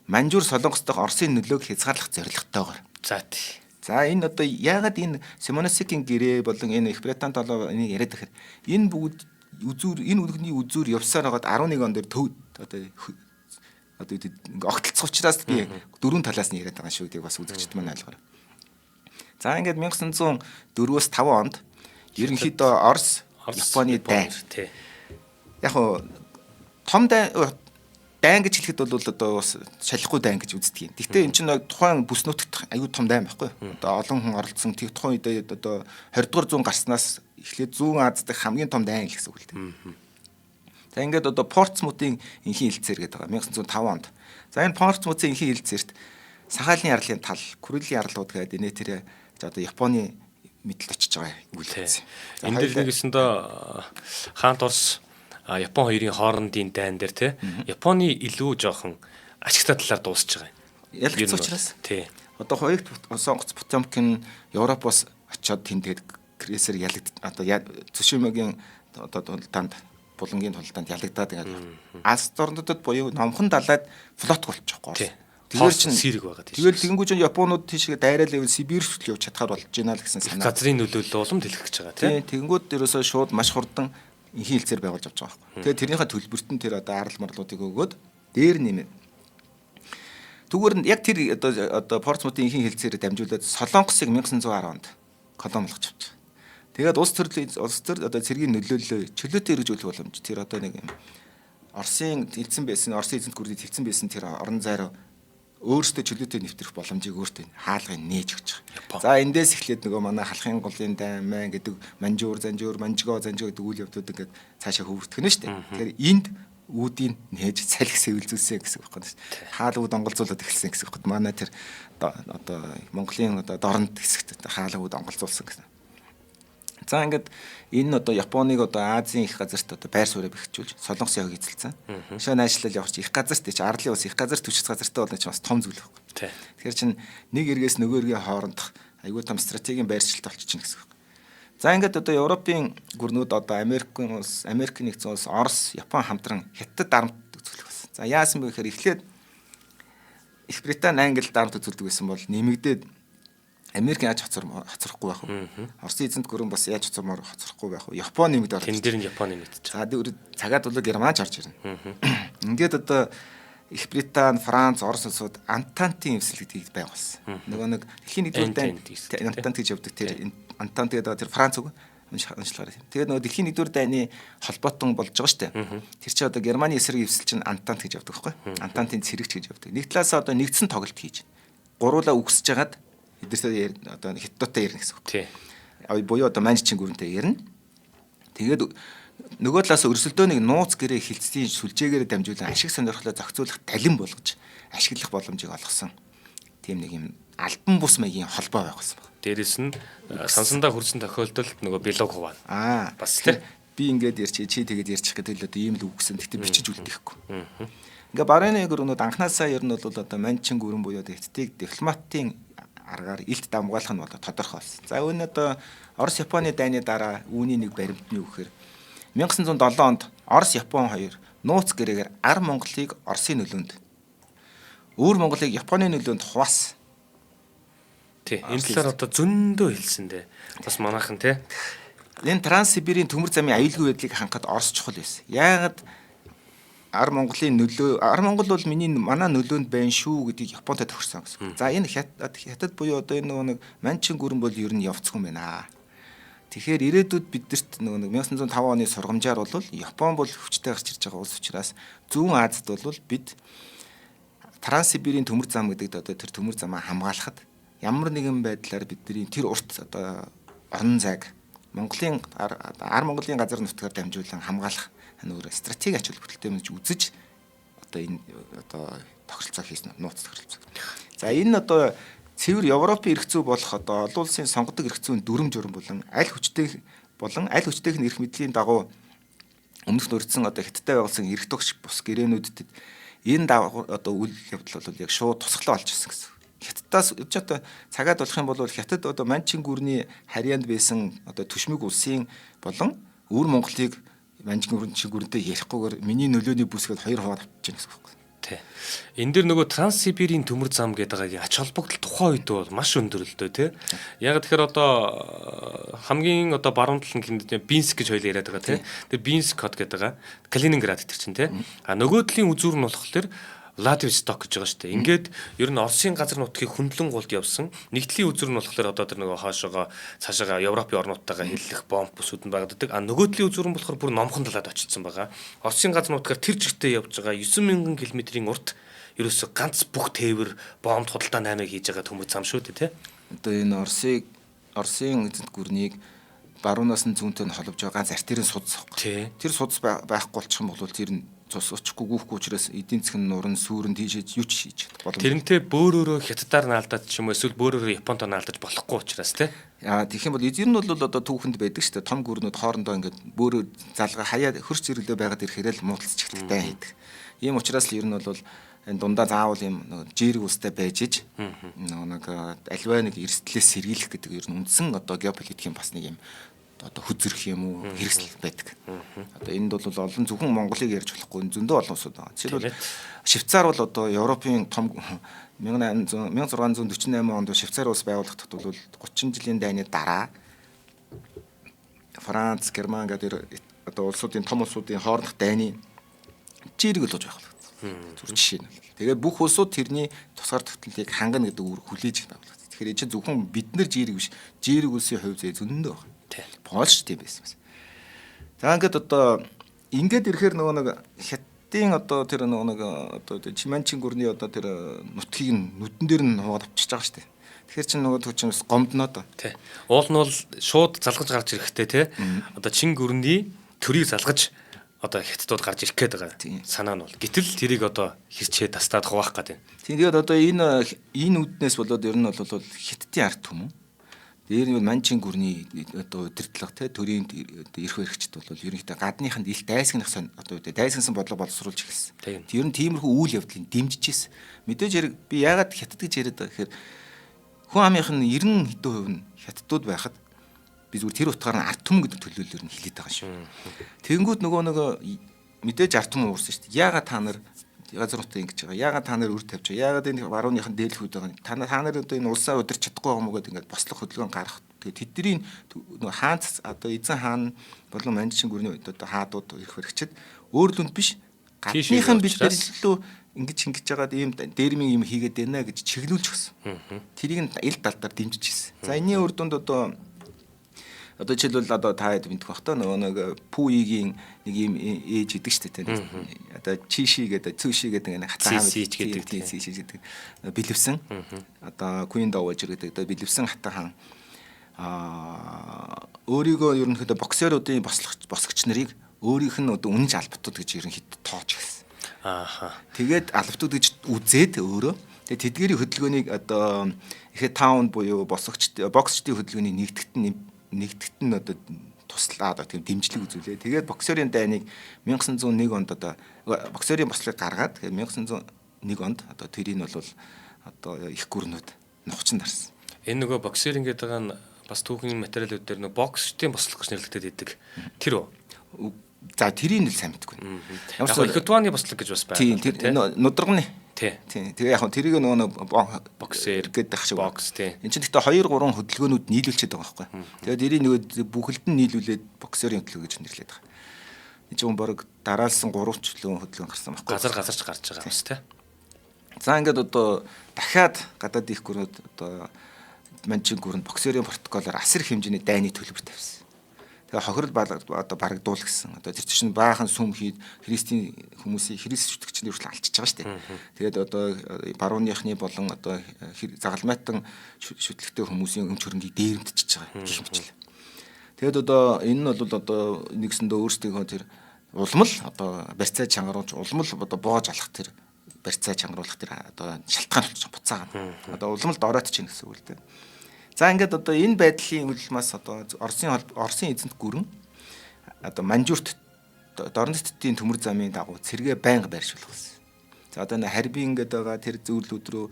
Манжуур Солонгос дахь Оросын нөлөөг хязгаарлах зорилготойгоор. За энэ одоо яагаад энэ Симоносекийн гэрээ болон энэ Их Британтай холбоо энийг яриад гэхээр энэ бүгд энэ үлгний үзүүр явсаар хагаад 11 он дээр төв одоо огтлцох учраас би дөрвөн талаас нь яриад байгаа шүү гэдгийг бас үзэгчд маань ойлгоорой. За ингээд 1904-5 онд ерөнхийдөө Орос Японы дайн. Яг том дайн гэж хэлэхэд бол одоо бас шалихгүй дайн гэж үздэг юм. Гэхдээ эн чинь тухайн бүс нутагт аюу том дайн байхгүй. Одоо олон хүн оролцсон тэг тухайн үед одоо 20 дугаар зуун гарснаас эхлээд Зүүн Аз дахь хамгийн том дайн гэсэн үг л дээ. За ингээд одоо Портсмутын энхийн хэлцээр гэдэг байгаа 1905 онд. За энэ Портсмутын энхийн хэлцээрт Сахалины арлын тал, Курилын арлууд гэдэг нэ тэр одоо Японы мэдлэл очиж байгаа үйл явц. Энэ дээр нэгэсэндээ хаант Орос Япон хоёрын хоорондын дайн дээр те Японы илүү жоохон ашигтай талаар дуусч байгаа юм. Ялгц учраас. Тий. Одоо хоёрт Сонгоц Потемкин Европоос очиод тэнтэд крейсер одоо Цусимагийн одоо тултанд булангийн тултанд ялагдаад ингээд алс дорнодод буюу номхон далайд флот болчих واخгүй. Тэгэхээр чинь сэрэг байгаа тийм. Тэгэл тэгэнгүүт чинь Японууд тийшээ дайрал явал Сибирь хүртэл явж чадхаар болж байна л гэсэн санаа. Газрын нөлөөлөл улам дэлгэх гэж байгаа тийм. Тэгэнгүүт ерөөсөө шууд маш хурдан энхийн хэлцээр байгуулж авч байгаа байхгүй. Тэгээд тэрнийхээ төлбөрт нь тэр одоо арал марлуудыг өгөөд дээр нэмээд түгээр нь яг тэр одоо Портсмутын энхийн хэлцээр дамжуулаад Солонгосыг 1910 онд колони болгож авчих. Тэгээд улс төр одоо цэргийн нөлөөллөө чөлөөтэй хэрэгжүүлэх боломж тэр одоо нэг Оросын хэлсэн байсан Оросын эзэнт гүрний хэлсэн байсан тэр орон зайруу өөрөөсөө чөлөөтэй нэвтрэх боломжийг өөртөө хаалгыг нээж өгч байгаа. За эндээс эхлээд нөгөө манай халахын голын даймаа гэдэг манжуур манжгоо гэдэг үйл явдлууд ингээд цаашаа хөвөрдөх нь шүү дээ. Тэгэхээр энд үүдийн нээж салхи сэвэлзүүлсэн гэсэн үг байна. Хаал үүд онголзуулаад эхэлсэн гэсэн үг. Манай тэр одоо Монголын одоо дорнод хэсэгт хаал үүд онголзуулсан гэсэн. За ингээд энэ одоо Японыг одоо Азийн их газарт одоо байр суурь бэхжүүлж Солонгосын хог эзэлсэн. Шон ажиллал явах чи их газарт ч арлын ус их газар төвчс газартай болно ч бас том зүйл байхгүй. Тэгэхээр чин нэг эргээс нөгөө эргээ хоорондох аюул том стратегийн байршилт болчихно гэсэн үг. За ингээд одоо Европын гүрнүүд одоо Америкийн нэгдсэн улс, Орос, Япон хамтран Хятад дарамт үзүүлэх болсон. За яасан бэ гэхээр эхлээд Их Британи, Англи дарамт үзүүлдэг байсан бол нэмэгдээд Америк яаж хоцрохгүй байх вэ? Оросын эзэнт гүрэн бас яаж хоцрохгүй байх вэ? Япон нэмэгдээ орж. Тэн дээр нь Япон нэмэгдэж. За цагаад бол Германч орж ирнэ. Ингээд одоо Их Британи, Франц, Орос улсууд Антантын эвсэл гэдгийг байгуулсан. Нөгөө нэг дэлхийн нэгдүгээр дайны Антант гэж явдаг тэр Антант гэдэг тэр Франц үг уншлагаар. Тэгээд нөгөө дэлхийн нэгдүгээр дайны холбоотон болж байгаа шүү дээ. Тэр чинь одоо Германы эсрэг эвсэл чинь Антант гэж явдаг байхгүй? Антантын цэрэгч гэж явдаг. Нэг талаас одоо нэгдсэн тоглолт хийж гуруула үгсэж хагаад эдгээрээ одоо хятадтай ярина гэсэн үг. Тий. Буюу одоо манжчин гүрэнтэй ярина. Тэгээд нөгөө талаас өрсөлдөөнийг нууц гэрээ хилцлийн сүлжээгээр дамжуулан ашиг сонирхлоо зохицуулах талин болгож ашиглах боломжийг олгосон. Тийм нэг юм альбан бус маягийн холбоо байгуулсан байна. Дээрээс нь сансандаа хүрсэн тохиолдолд нөгөө билог хуваана. Бас тий. Би ингээд ярьчих чи тэгээд ярьчих гэдэг л одоо ийм л үгсэн. Тэгтээ бичиж үлдээхгүй. Ингээ барууны гүрнүүд анхнаасаа ер нь бол одоо манчин гүрэн буюу Хятадыг дипломатын аргаар илт дамгаалах нь бол тодорхой болсон. За үүн одоо Орос Японы дайны дараа үүний нэг баримт нь юу гэхээр 1907 онд Орос Япон хоёр нууц гэрээгээр Ар Монголыг Оросын нөлөөнд Өвөр Монголыг Японы нөлөөнд хуваасан. Тий. Энэ талаар одоо зөндөө хэлсэн дээ. Бас манайхан тий. Энэ Транссибирийн төмөр замын аюулгүй байдлыг хангахад Орос чухал байсан. Яагаад Ар Монгол бол манай нөлөөнд байна шүү гэдгийг Японтой тохирсон гэсэн. За энэ хятад буюу одоо энэ нэг манчин гүрэн бол ер нь явцгүй юм байна. Тэгэхээр ирээдүйд бидэрт нэг 1905 оны сургамжаар бол Япон бол хүчтэй гарч ирж байгаа улс учраас Зүүн Азид бол бид Транссибирийн төмөр зам гэдэг одоо тэр төмөр замаа хамгаалахад ямар нэгэн байдлаар бидний тэр урт одоо орон зайг Ар Монголын газар нутгаар дамжуулан хамгаалах нөр стратеги ач холбогдолтой мэж үзэж одоо энэ одоо тохиролцоо хийсэн нууц тохиролцоо. За энэ одоо цэвэр Европын эрх зүй болох одоо олон улсын сонгодог эрх зүйн дүрм журм болон аль хүчтэйх нь эрх мэдлийн дагуу өмнөх нөрдсөн одоо Хятадтай байгуулсан эрх тогш бус гэрээнүүдэд энэ дагуу одоо үйл явдал бол яг шууд тусгалаа болж ирсэн гэсэн. Хятадаас одоо цагаад болох юм бол Хятад одоо манчин гүрний харьяанд байсан одоо түшмэг улсын болон Өвөр Монголыг манчин гүрэнтэй ярихгүйгээр миний нөлөөний бүсгээд хоёр хуваад авчиж байгаа гэсэн үг. Тий. Энэ дэр нөгөө Транссибирийн төмөр зам гэдэг ач холбогдол тухайн үед бол маш өндөр л дөө тий. Яг тэгэхээр одоо хамгийн одоо баруун талын гэмдээ Бинск гэж хоёул яриад байгаа тий. Тэр Бинск код гэдэг Калининград тэр чинь тий. А нөгөө талын үзүүр нь болохоор Владивосток гэж байгаа шүү дээ. Ингээд ер нь Оросын газар нутгийг хөндлөн гулд явсан. Нэгдлийн үзүр нь болохоор одоо тэр нөгөө хаашаага цаашаага Европын орнуудтайгаа хэллэх бомб бүсүүд нь байгаадаг. А нөгөө талын үзүр нь болохоор бүр номхон талаад очсон байгаа. Оросын газар нутгаар тэр чигтээ явж байгаа 9000 км-ийн урт ерөөсө ганц бүх тээвэр бомб худалдаа 8-ыг хийж байгаа төмөц зам шүү дээ, тий. Одоо энэ Оросын эзэнт гүрнийг баруунаас нь зүүнтэй нь холбож байгаа ганц артерийн судас. Тэр судас байхгүй болчих юм бол тэр нь цус очихгүй гүхгүй учраас эдийн засгийн нуран сүрэн тийшээж юу ч хийж боломжтой. Тэрнтэй бөөрөөрөө Хятадаар наалдаад ч юм уу эсвэл бөөрөөрөө Японд наалдаж болохгүй учраас тий. Тэгэх юм бол эзэн нь бол одоо түүхэнд байдаг шүү дээ. Том гүрнүүд хоорондоо ингээд бөөрөө залгаа хаяа хөрч зэрэглээ байгаад ирэхээр л муудалцж ихтэй хийдэг. Ийм учраас л ер нь бол энэ дундаа заавал юм жирэг устай байж иж нэг альва нэг эрсдлээс сэргийлэх гэдэг ер нь үндсэн одоо геополитикийн бас нэг юм одоо хөзөрөх юм уу хэрэгсэл байдаг. Одоо энд бол олон зөвхөн Монголыг ярьж болохгүй зөндөө олон улсууд байгаа. Жишээлбэл Швейцар бол одоо Европын том 1648 онд Швейцар улс байгуулагдахад бол 30 жилийн дайны дараа Франц, Герман гэдэг одоо улсуудын том улсуудын хоорондох дайны жирэг болж байгуулагдсан. Зүр жишээ нь. Тэгээд бүх улсууд тэрний тусгаар тогтнолыг хангана гэдэг үр хүлээж байгуулагдсан. Тэгэхээр энэ чинь зөвхөн бид нар жирэг биш, жирэг улсын хувь зүй зөндөө байна. Польш тийм байсан. За ингээд одоо ингээд ирэхээр нөгөө нэг Хятадын одоо тэр нөгөө нэг одоо Чиманчин гүрний одоо тэр нутгийг нүдэн дээр нь хуваад авчиж байгаа шүү дээ. Тэгэхээр чинь нөгөө төчнөөс гомдноо доо. Тий. Уул нь бол шууд залгаж гарч ирэхтэй тий. Одоо чин гүрний төрийг залгаж одоо Хятадууд гарч ирэх гээд байгаа. Санаа нь бол. Гэтэл тэрийг одоо хэрчээ тастаад хуваах гэдэг. Тэгээд одоо энэ үднээс болоод ер нь бол Хятадын ард түмэн дээр нь манчин гүрний одоо удирдлага те төрийн эрх баригчд бол ерөнхийдөө гадныханд илт дайсагнах одоо дайсагнсан бодлого боловсруулж эхэлсэн. Тэр нь тиймэрхүү үйл явдлыг дэмжижсэн. Мэдээж хэрэг би яагаад Хятад гэж яриад байгаа гэхээр хүн амынх нь 90 хэдэн хувь нь Хятадууд байхад би зүгээр тэр утгаар нь ард түмэн гэдэг төлөөлөлөөр нь хэлээд байгаа шүү. Тэгэнгүүт нөгөө мэдээж ард түмэн уурсан шүү дээ. Яагаад та нар газар нутаг ингэж байгаа. Яагаад та нар өр тавьж байгаа? Яагаад энэ барууныхан дээлхүүд байгаа? Та нар одоо энэ улсаа удирч чадахгүй байгаа мó гэдэг ингээд бослох хөдөлгөөн гаргах. Тэгээд тэдний хаанц одоо эзэн хаан болон манчин гүрний одоо хаадууд ирэх хэрэгчэд өөрлөнд биш гадныхан бид илүү ингэж жагаад ийм дээрмийн юм хийгээд байна гэж чиглүүлж өгсөн. Тэрийг нь ил талдаар дэмжиж ирсэн. За энэний үр дүнд одоо жишээлбэл одоо та хэд мэдэх бах та нэг пүүигийн нэг ийм ээж идэг шүү дээ. Одоо чиши гэдэг цүши гэдэг нэг хатаа гэдэг бэлэвсэн. Одоо Queen Dowager гэдэг одоо бэлэвсэн хатаа хаан өөрийгөө ерөнхийдөө боксеруудын босгогч нарыг өөрийнх нь одоо үнж албатууд гэж ерөнхийдөө тоож гисэн. Тэгээд албатууд гэж үзээд өөрөө тэгээд тэдгэрийн хөдөлгөөнийг одоо ихэд таун буюу боксчдын хөдөлгөөний нэгтгэгт нь одоо туслаад тийм дэмжлэг үзүүлээ. Тэгээд боксерийн дайныг 1901 онд одоо боксерийн бослыг гаргаад тэгээд 1901 онд одоо тэрийг нь бол одоо их гүрнүүд нухчин дарсан. Энэ нөгөө боксеринг гэдэг нь бас түүхийн материалууд дээр нөгөө боксчдын бослог гэж нэрлэгдээд идэг. Тэр үү? За тэрийг нь л сайн мэдгүй. Яг нь Ихтваны бослог гэж бас байна. Тийм нудрагны. Тийм. Тэгээ яг тэрийг нөгөө боксер гэдэг шиг бокс тийм. Энд чинь гэхдээ 2 3 хөдөлгөөнүүд нийлүүлчихэд байгаа байхгүй. Тэгээд тэрийг нөгөө бүхэлд нь нийлүүлээд боксерийн хөдөлгөөн гэж нэрлэдэг байгаа. Энд чинь баг дараалсан 3 чөлөө хөдөлгөөн гарсан байхгүй. Газарч гарч байгаа юмс тийм. За ингээд одоо дахиад гадаад их гүрнүүд одоо манчин гүрэнд боксерийн протоколоор асар их хэмжээний дайны төлбөр тавьсан. Тэгээ хохирол одоо барагдуул гэсэн. Одоо тэр чинь баахан сүм хийд христийн хүмүүсийн христ шүтгэгчний хүртэл алчиж байгаа шүү дээ. Тэгээд одоо барууныхны болон одоо загалмайтан шүтлэгтэй хүмүүсийн өмч хөрөнгийг дээрэмдчихэж байгаа гэх мэт. Тэгээд одоо энэ нь бол одоо нэгсэндээ өөрсдийнхөө тэр улмал одоо барьцаа чангаруулж улмал одоо боож алах тэр барьцаа чангаруулах тэр одоо шалтгаан болж буцаагаад. Одоо улмалд ороод чинь гэсэн үг л дээ. За ингээд одоо энэ байдлын үлмээс одоо Оросын эзэнт гүрэн одоо манжуурт дорн тэтгэлийн төмөр замын дагуу цэргээ байнга байршуулах гэсэн. За одоо харьбин ингээд байгаа тэр зөвлөлүүд рүү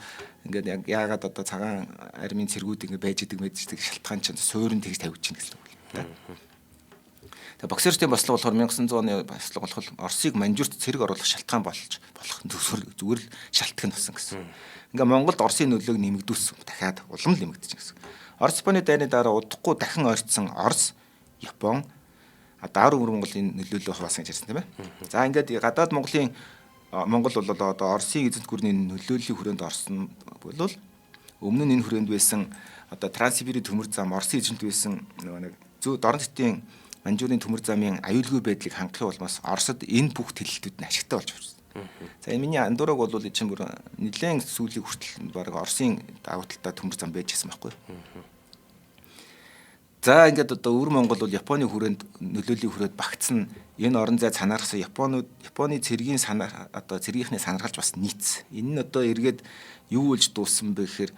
ингээд яагаад одоо цагаан армийн цэргүүд ингээд байж идэг мэддэг шалтгаан чинь суурин тэгж тавьж чинь гэсэн үг л. Тэгээ боксерчдын бослого болохоор 1900 оны бослого болохоор Оросыг манжуурт цэрэг оруулах шалтгаан болох зүгээр л шалтгаан болсон гэсэн. Ингээ Монголд Оросын нөлөөг нэмэгдүүлсэн дахиад улам л нэмэгдэж гэсэн. Орос Японы дайны дараа удахгүй дахин ойртсон Орос, Япон одоо 10 Монголын нөлөөлөл хуваасан гэж ярьсан тийм ээ. За ингээд гадаад Монгол бол одоо Оросын эзэнт гүрний нөлөөллийн хүрээнд орсон бол өмнө нь энэ хүрээнд байсан одоо Транссибирийн төмөр зам Оросын эзэнт байсан нэг зөв дорн тэтгэлийн манжуурын төмөр замын аюулгүй байдлыг хангахын улмаас Оросд энэ бүх тэлэлтүүд нь ашигтай болж байна. За миний андуураг бол чинь бүр нэлээд сүүлийн хүртэл баг Оросын давуу талтай төмөр зам байж гисэн байхгүй. За ингээд одоо өвөр Монгол бол Японы хүрээнд нөлөөллийн хүрээд багтсан энэ орон зай санаарсан Японы цэргийн одоо цэргийнхний санаргалж бас нийцсэн. Энэ нь одоо эргээд юу үйлж дууссан бэ гэхээр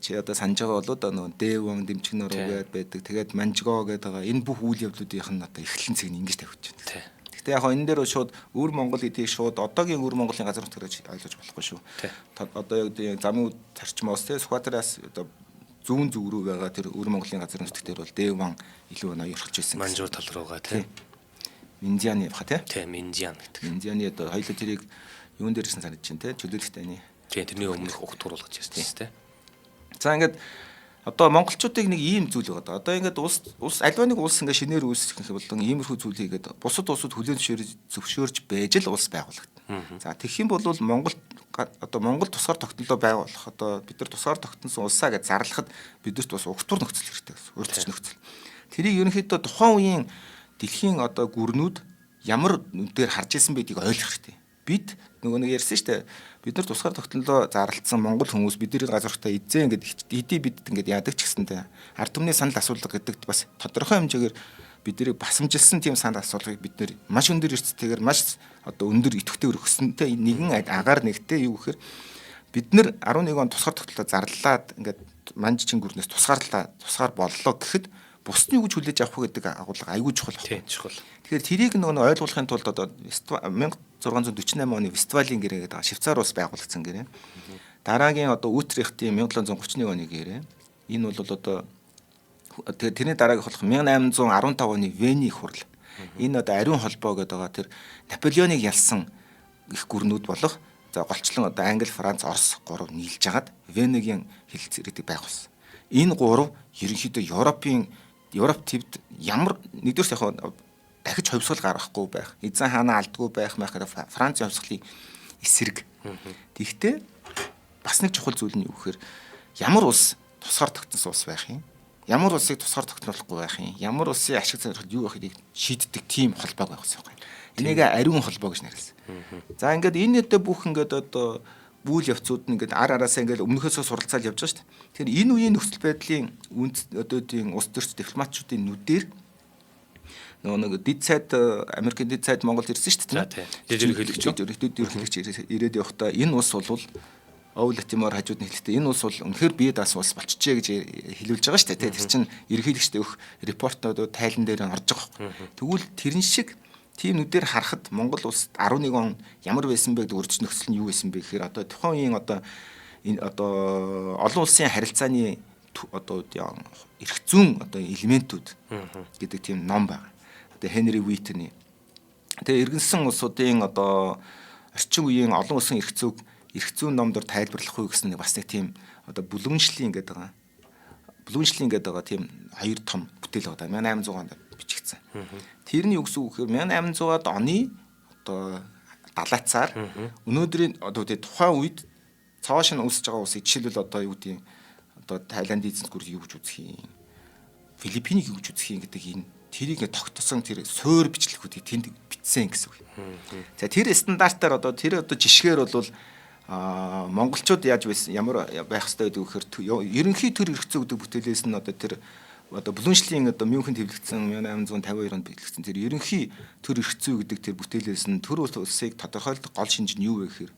чи одоо санаж байгаа бол одоо нөгөө Дэвон дэмчгэн ороод байдаг. Тэгээд Манжго гэдэг байгаа. Энэ бүх үйл явдлуудынх нь одоо эхлэн цэг нь ингэж тавьж байна. Гэхдээ яг энэ дээр шууд өвөр Монгол гэдгийг шууд одоогийн өвөр Монголын газар нутгаар ойлгож болохгүй шүү. Одоо яг замын зарчмоос те Сүхбаатараас одоо зүүн зүг рүү байгаа тэр өвөр Монголын газар нутгт дээр бол Дэван илүү ноёрхож байсан. Манжуур тал руугаа те. Минзианы баха те. Те Минзиан гэдэг. Минзианы одоо хоёул тэрийг юун дээрсэн санаж чинь те чөлөөлөх тайны. Тийм тэрний өмнөх угтууруулгаж ярьсан те. За ингээд одоо монголчуудыг нэг ийм зүйл байгаа. Одоо ингээд улс альва нэг улс ингээд шинээр үүсгэх болон иймэрхүү зүйлийг ингээд бусад улсууд хүлээн зөвшөөрж байж л улс байгуулагдана. За тэгэх юм бол Монгол одоо Монгол тусгаар тогтнолоо байгуулах одоо бид нар тусгаар тогтносон улсаа гэж зарлахад бидэрт бас угтуур нөхцөл хэрэгтэй гэсэн. Урьдчилан нөхцөл. Тэрийг ерөнхийдөө тухайн үеийн дэлхийн одоо гүрнүүд ямар нүдээр харж исэн байдгийг ойлгох хэрэгтэй. Бид нөгөө нэг ярьсан шүү дээ. Бид нар тусгаар тогтнолоо зарлалцсан монгол хүмүүс бидний газартай эзэн ингээд хэдий бид ингээд яадаг ч гэсэнтэй ард түмний санал асуулга гэдэг бас тодорхой хэмжээгээр биднийг басамжилсан тийм санал асуулгыг бид нэр маш өндөр эрсдэлтэйгээр маш одоо өндөр идэвхтэй өргөсөнтэй нэгэн агаар нэгтэй юу гэхээр бид нэр 11 он тусгаар тогтнолоо зарлаад ингээд манжчин гүрнээс тусгаар боллоо гэхэд бусны юу гэж хүлээж авах гэдэг агуулга аягүй чухал байна. Чухал. Тэгэхээр тэрийг нөгөө ойлгуулахын тулд одоо 1648 оны Вестфалийн гэрээ гэдэг Швейцар улс байгуулагдсан гэрээ. Дараагийн одоо Утрехтийн 1731 оны гэрээ. Энэ бол одоо тэрний дараагийн болох 1815 оны Вений хурал. Энэ одоо ариун холбоо гэдэг байгаа тэр Наполеоныг ялсан их гүрнүүд болох за голчлон одоо Англи, Франц, Орос гурав нийлж хагаад Венегийн хэлэлцээрийг байгуулсан. Энэ гурав ерөнхийдөө Европ тивд ямар нэгдүгээр яг дахиж хувьсгал гаргахгүй байх, эзэн хаанаа алдгүй байх гэхээр Францын хувьсгалын эсрэг. Тэгвэл бас нэг чухал зүйл нь юу гэхээр ямар улс тусгаар тогтсон улс байх юм? Ямар улсыг тусгаар тогтноолохгүй байх юм? Ямар улсын ашиг зорилгод юу байхыг шийддэг тийм холбоог байх гэсэн юм. Энийг ариун холбоо гэж нэрлэсэн. За ингээд энэ өдөө бүх ингээд одоо бүйл явцууд нь ингээд араасаа ингээд өмнөхөөсөө суралцаал явж байгаа шүү дээ. Тэгэхээр энэ үеийн нөхцөл байдлын одоодын улс төрч дипломатчуудын нүдээр нэг дид сайд Америкийн дид сайд Монголд ирсэн шүү дээ. Ерөнхийлөгч ирээд явахдаа энэ улс бол Оул Латимор хажууд нэглэлтэй энэ улс бол үнэхээр бие даas улс болчихжээ гэж хэлүүлж байгаа шүү дээ. Тэр чинь ерөнхийлөгчтэй өгөх репортнууд тайлан дээр орж байгаа. Тэгвэл тэрэн шиг тийм нүдээр харахад Монгол улсад 11 он ямар байсан бэ гэдэг үрдis нөхцөл нь юу байсан бэ гэхээр одоо тухайн үеийн одоо энэ одоо олон улсын харилцааны одоо эрх зүйн одоо элементүүд гэдэг тийм ном байна. Одоо Хенри Уитны. Тэгээ иргэнсэн улсуудын одоо орчин үеийн олон улсын эрх зүйн номдор тайлбарлах уу гэсэн бас нэг тийм одоо бүлгэншлийн гэдэг байгаа. Бүлгэншлийн гэдэг байгаа тийм хоёр том бүтээл байгаа. 1800 онд бичигдсэн. Тэрний юу гэсэн үг гэхээр 1800-аад оны одоо далайцаар өнөөдрийн одоо тухайн үед цааш нь үүсэж байгаа улсыг жишээлбэл одоо юу гэдэг одоо Тайланд эзэнт гүрийг юу гэж үзэх юм, Филиппинийг юу гэж үзэх юм гэдэг энэ тэрийг тогтсон тэр суур бичлэгүүдийг тэнд бичсэн гэсэн үг. За тэр стандартаар одоо тэр одоо жишгээр бол монголчууд яаж байсан ямар байх ёстой гэдэг вэхээр ерөнхий төр эрх зүй гэдэг бүтээлээс нь одоо тэр одоо бүлэншлийн одоо Мюнхенд хэвлэгдсэн 1852 онд биелэгдсэн тэр ерөнхий төр эрх зүй гэдэг тэр бүтээлээс нь төр улсыг тодорхойлдог гол шинж нь юу вэ гэхээр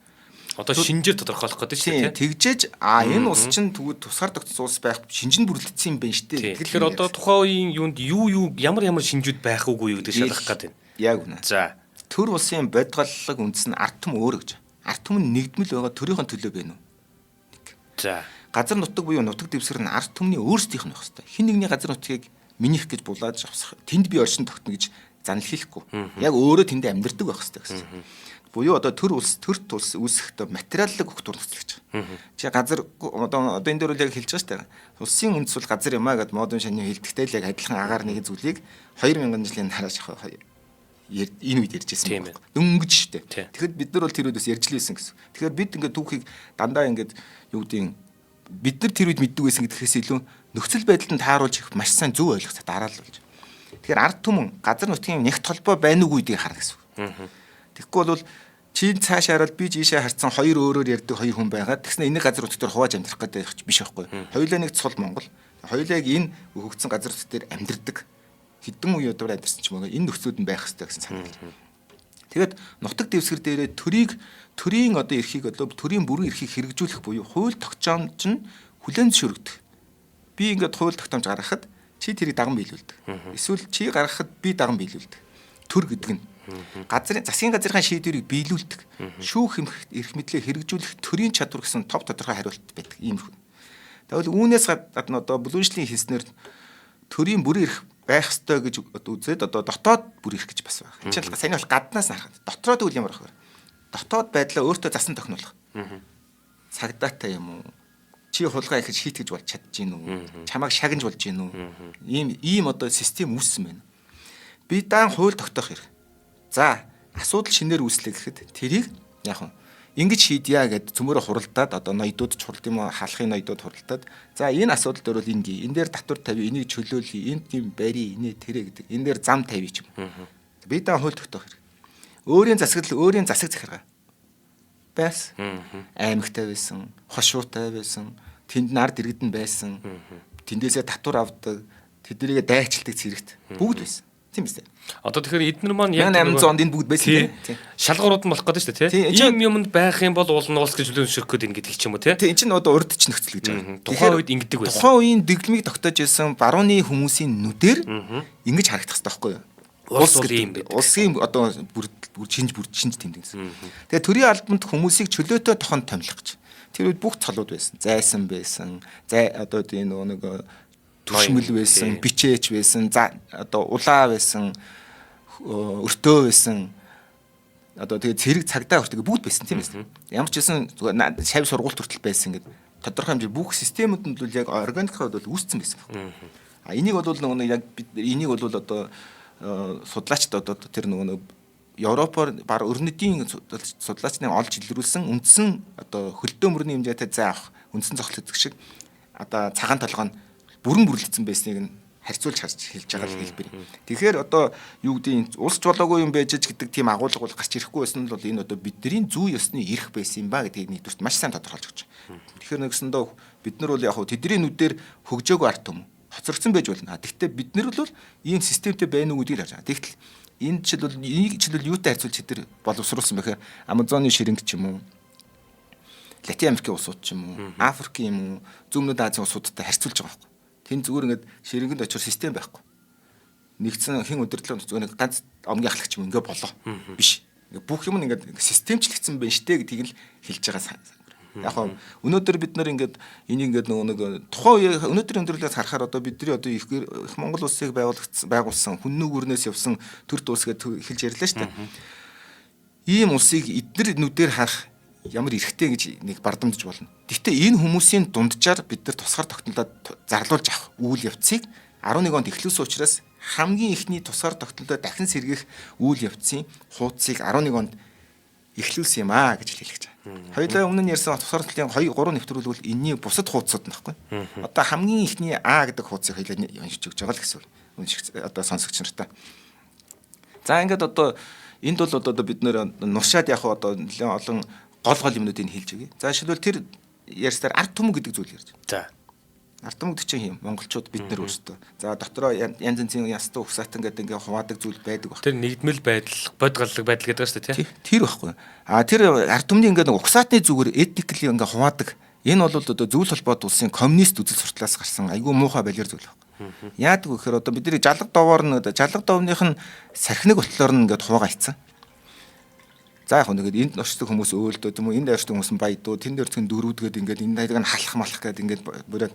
одоо шинжээр тодорхойлох гэдэг шүү дээ. Тэгжээж энэ улс чинь тэгвэл тусгаар тогтсон улс байх шинж нь бүрэлдэсэн юм байна шүү дээ. Тэгэхээр одоо тухайн үеийн юунд юу ямар шинжүүд байх уугүй юу гэдэг шалгах гэдэг. Яг үнэ. За төр улсын бодгаллог үндэс нь ард түмэн өөр гэж. Ард түмэн нэгдмэл байгаа төрийн төлөө байна уу? За газар нутаг буюу нутаг дэвсгэр нь ард түмний өөрсдийнх нь байх хэрэгтэй. Хин нэгний газар нутгийг минийх гэж булаад авсах. Тэнд би оршин тогтно гэж занл хийхгүй. Яг өөрөө тэнд амьдардаг байх хэрэгтэй гэсэн. Буюу одоо төрт улс үүсэхдээ материаллык өгтөр нөхцөл гэж. Чи газар одоо энэ дөр үл яг хэлж байгаа шүү дээ. Улсын үндэс бол газар юмаа гэд модон шаны хэлдэгтэй л яг адилхан агаар нэгэн зүйлийг 2000 жилийн дарааж энэ үед ярьжсэн юм байна. Дөнгөж шүү дээ. Тэгэхээр бид нар бол тэр үедээс ярьж лээсэн гэсэн. Тэгэхээр бид ингээд түүхийг дандаа ингээд юу гэдгийг бид нар тэр үед мэддэг байсан гэдгээс илүү нөхцөл байдалд нь тааруулж их маш сайн зөв ойлгох дараал болж. Тэгэхээр ард түмэн газар нутгийн нягт холбоо байна уу гэдгийг харна гэсэн. Тэгэхгүй бол чи цаашаа хараад би жишээ харцсан хоёр өөрөөр ярьдаг хоёр хүн байгаад тэгснэ энэ газар нутгаар хувааж амьдрах гэдэг биш байхгүй. Хоёулаа нэг цул Монгол. Хоёулаа энэ өгөгдсөн газар нут дээр амьдардаг. Хэдэн үе удаар амьдарсан ч юм уу энэ нөхцөлд нь байх хэрэгтэй гэсэн санал. Тэгэд нутаг дэвсгэр дээрээ төрийн одоо эрхийг одоо төрийн бүрэн эрхийг хэрэгжүүлэх буюу хууль тогтоомж нь хүлээн зөвшөөрөгдөх. Би ингээд хууль тогтоомж гаргахад чи тэрийг даган биелүүлдэг. Эсвэл чи гаргахад би даган биелүүлдэг. Төр гэдэг нь засгийн газрын шийдвэрийг биелүүлдэг. Шүүх эрх мэдлээ хэрэгжүүлэх төрийн чадвар гэсэн тов тодорхой хариулт байдаг. Иймэрхүү. Тэгвэл үүнээс гадна одоо бүлэншлийн хэлснээр төрийн бүрэн эрх байх ёстой гэж үзээд одоо дотоод бүр эрх гэж бас байна. Энд чинь саяны бол гаднаас нь харахад дотроо тэгвэл ямар байх вэ? Дотоод байдлаа өөртөө засан тохиолох. Цагдаатай юм уу? Чи хулгай ихэж шийтгэж болж чадчих гин үү? Чамайг шагнаж болж гин үү? Ийм одоо систем үүссэн байна. Би даан хууль тогтоох хэрэг. За, асуудал шинээр үүслэх гэхэд тэрийг яг нь ингэж шийдъя гэд цөмөрө хуралдаад одоо ноёдууд ч хуралд юм уу хаалхын ноёдууд хуралдаад за энэ асуудал дээр бол ингээ энэ дээр татвар тавь энийг чөлөөлье энд тийм барий инээ тэрэ гэдэг энэ дээр зам тавья ч юм. Би даан хууль тогтоох хэрэг. Өөрийн засаг захиргаа байс. Аймагтай байсан, хошуутай байсан, тэнд нард иргэдэн байсан. Тэндээсээ татвар авдаг, тэднийгээ дайчилдаг зэрэгт бүгд байсан. Тийм ээ. Одоо тэгэхээр эдгээр маань яг 1800 онд энэ бүгд байсан тийм. Шалгуурууд нь болох гэдэг шүү дээ тийм. Ийм юмд байх юм бол уул нь улс гэж зөвшөөрөх гээд ингэдэг ч юм уу тийм. Тийм энэ чинь одоо урдч нөхцөл гэж байна. Тухайн үед ингэдэг байсан. Тухайн үеийн дэглэмийг тогтоож байсан барууны хүмүүсийн нүдээр ингэж харагдах хэрэгтэй байхгүй юу? Улс бол ийм байдаг. Улсын одоо бүр шинж тэмдэг гэсэн. Тэгээ төрийн албанд хүмүүсийг чөлөөтэй тохонд томилох гэж. Тэр үед бүх цолууд байсан. Зайсан байсан. Одоо энэ нэг түшмэл байсан, бичээч байсан, одоо улаа байсан, өртөө байсан. Одоо тэгээ зэрэг цагдаа хүртэл бүгд байсан тийм ээ. Ямар ч байсан шавь сургууль хүртэл байсан гэдэг. Тодорхой хэмжээ бүх системүүд нь бол яг органикхад бол үүссэн байсан байна. Энийг бол яг бид энийг бол одоо судлаачд одоо тэр нөгөө Европоор баг өрнөдийн судлаачны олж илрүүлсэн үндсэн одоо хөлдөөмөрний хэмжээтэй зай авах үндсэн зохицол гэдэг шиг одоо цагаан толгой нь бүрэн бүрлэгдсэн байсныг нь харьцуулж харж хэлж байгаа л хэлбэр. Тэгэхээр одоо юу гэдэг улс болоогүй юм байж гэдэг тийм агуулга бол гарч ирэхгүй байсан нь бол энэ одоо бидний зүй ёсны эрх байсан юм ба гэдгийг нэгдүгürt маш сайн тодорхойлж өгч байна. Тэгэхээр нэгсэндээ бид нар бол яг хөө тэдний нүдээр хөгжөөгөө арт юм. Хоцрогдсон байж болно. Гэхдээ бид нар бол ийм системтэй байна уу гэдгийг харж байгаа. Тэгтэл энэ жил бол юутай харьцуулж хэдэр боловсруулсан бэхээр Амазоны ширэнг ч юм уу, Латин Америкийн улсууд ч юм уу, Африкийн юм уу, Зүүн Азийн улсуудтай харьцуулж байгаа байхгүй. Тэн зүгээр ингээд ширэнгэнд очир систем байхгүй. Нэгдсэн хэн удирдлага зүгээр нэг ганц омгийн ахлагч юм ингээд болоо. Биш. Ингээд бүх юм ингээд системчлэгдсэн байна штэ гэдгийг л хэлж байгаа. Яг нь өнөөдөр бид нар ингээд энийг ингээд нөгөө тухайн үеийн өнөөдрийн өндөрлөөс харахаар одоо бидний одоо их Монгол улсыг байгуулсан хүннүүгүрнээс явсан төр туус гэж хэлж ярьлаа шүү дээ. Ийм улсыг эдгээр нүдээр харах ямар эрхтэй гэж нэг бардамжиж болно. Гэхдээ энэ хүмүүсийн дунджаар бид нар тусгаар тогтнолоо зарлуулж авах үйл явцыг 11 онд эхлүүлсэн учраас хамгийн ихний тусгаар тогтнолоо дахин сэргийх үйл явцын хуудсыг 11 онд эхлүүлсэн юм аа гэж хэлэх гэж байна. Хоёулаа өмнө нь ярьсан тусгаар төлөвийн 2 3 нэвтрүүлбэл энэний бусад хуудсууд нөхгүй. Одоо хамгийн ихний А гэдэг хуудсыг хоёулаа уншиж өгч байгаа л гэсэн үг. Уншиж одоо сонсогч нартай. За ингээд одоо энд бол одоо бид нэр нуршаад яг одоо нэлээд олон гол юмнуудыг хэлж өгье. За жишээлбэл тэр ярьсаар арт түмэг гэдэг зүйл ярьж. За. Арт түмэг чинь юм монголчууд бид нар өөрсдөө. За дотроо янз янзын ястан ухсаатан гэдэг ингээ хуваадаг зүйл байдаг баг. Тэр нэгдмэл байдал, бод галлаг байдал гэдэг шүү дээ тий. Тэр байхгүй. А тэр арт түмний ингээ ухсаатны зүгээр этникли ингээ хуваадаг. Энэ бол одоо зөвлөл холбоот улсын коммунист үзэл сурталаас гарсан айгүй муухай балер зүйл баг. Яадаг вэ гэхээр одоо бидний жалга довоор нь жалга довных нь сархиныг ботлоор нь ингээ хуваагаа хийцэн. За яг нэгэд энд орчдөг хүмүүс өөлдөө юм уу энд орчдөг хүмүүс нь баядуу тэн дээр тэн дөрүүдгээд ингээд энэ дайг нь халах малах гэдэг ингээд бүрээд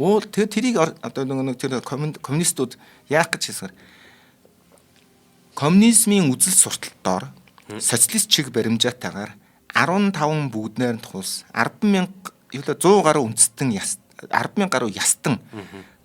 уул тэр тэрийг одоо нэг тэр коммунистууд яах гэж хэлсээр коммунизмын үзэл сурталтаар социалист чиг баримжаатайгаар 15 бүгд найрамдах улс 10,000 100 гаруй үндэстэн 10,000 гаруй ястан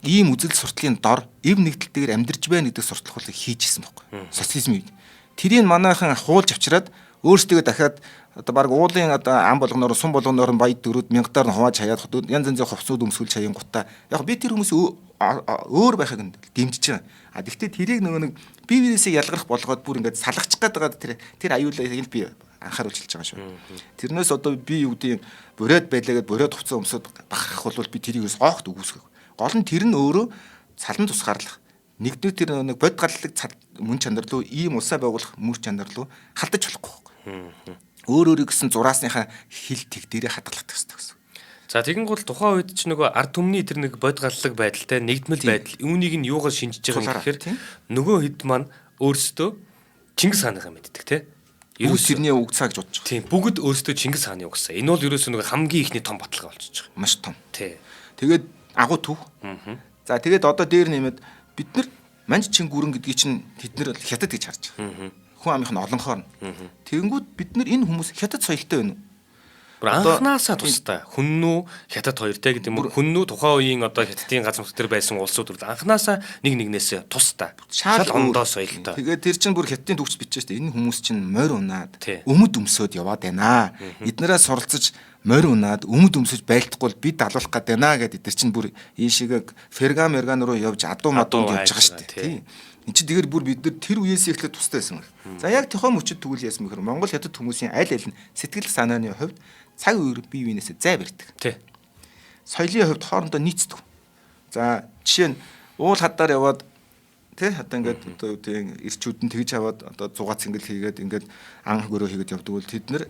ийм үзэл суртлын дор эв нэгдэлтэйгээр амьдарч байна гэдэг сурталхуулыг хийжсэн байхгүй социализмын үед тэрийг манайхан хуулж авчираад өөрсдөө дахиад одоо баг уулын одоо ам болгоноор сум болгоноор баяд дөрүүд мянгадаар нь хувааж хаяад янз янзын хувцсууд өмсгөл чаян гутаа яг би тэр хүмүүс өөр байхыг дэмжиж байгаа. А гэхдээ тэрийг нөгөө нэг бие биенээсээ ялгарх болгоод бүр ингээд салгачих гээд байгаа тэр аюулыг би анхааруулж хэлж байгаа шүү. Тэрнээс одоо би юу гэдэг бурайд байлаагээд бурайд хувцас өмсөд бахарах бол би тэрийг соохт үгүйсгэх. Гол нь тэр нь өөрөө салан тусгаарлах. Нэгдүгээр тэр нэг бод галлаг мөн чанар руу ийм улсаа байгуулах мөр чанар руу халдаж болохгүй. Өөр гэсэн зураасныхаа хил тэг дээрээ хадгалах хэрэгтэй гэсэн. За тэгэнгүүт тухайн үед ч нөгөө ард түмний тэр нэг бод галлаг байдалтай нэгдмэл байдал үүнийг нь юугаар шинжиж байгаа юм гэхээр нөгөө хэд маань өөрсдөө Чингис хааныхаа мэддэг те. Ерөөс тэрний үг цаа гэж бодож байгаа. Тийм бүгд өөрсдөө Чингис хааны угсаа. Энэ бол ерөөсөө нөгөө хамгийн ихний том баталгаа болчихж байгаа. Маш том. Тий. Тэгээд агуу төв. За тэгээд одоо дээр нэмээд бид нар манж чин гүрэн гэдгийг чинь тэд нар хятад гэж харж байгаа. Хүн амынх нь олонхоор. Тэгэнгүүт бид нар энэ хүмүүс хятад соёлтой байна уу? Анхнаасаа тустай хүннүү хятад хоёртой гэдэг юм уу? Хүннүү тухайн үеийн одоо хятадын газар нутаг дээр байсан улсууд бол анхнаасаа нэг нэгнээс тустай. Шал ондоо соёлтой. Тэгээд тэр чинь бүр хятадын төгсч бичсэн шүү дээ. Энэ хүмүүс чинь морь унаад өмд өмсөд яваад байна. Эднэрээс суралцаж морь унаад өмд өмсөж байлдахгүй бид алуулах гээд байна гэдэг эдгээр чинь бүр ийшээгээ Фергам руу явж адуу мадуунд явж байгаа шүү дээ. Энд чи тэгэр бүр бид нар тэр үеэс эхлээд тустай байсан. За яг тохиом мөчөд тэгвэл яасан бэхээр Монгол хятад хүмүүсийн аль аль нь сэтгэл санааны хувьд цаг үеэр бие биенээсээ зай барьдаг. Тий. Соёлын хувьд хоорондоо нийцдэг. За жишээ нь уул хадаар яваад тий одоо ингээд одоо тийм ирчүүд нь тэгж аваад одоо зугаа цэнгэл хийгээд ингээд ан хөрөө хийгээд явдаг бол тэд нар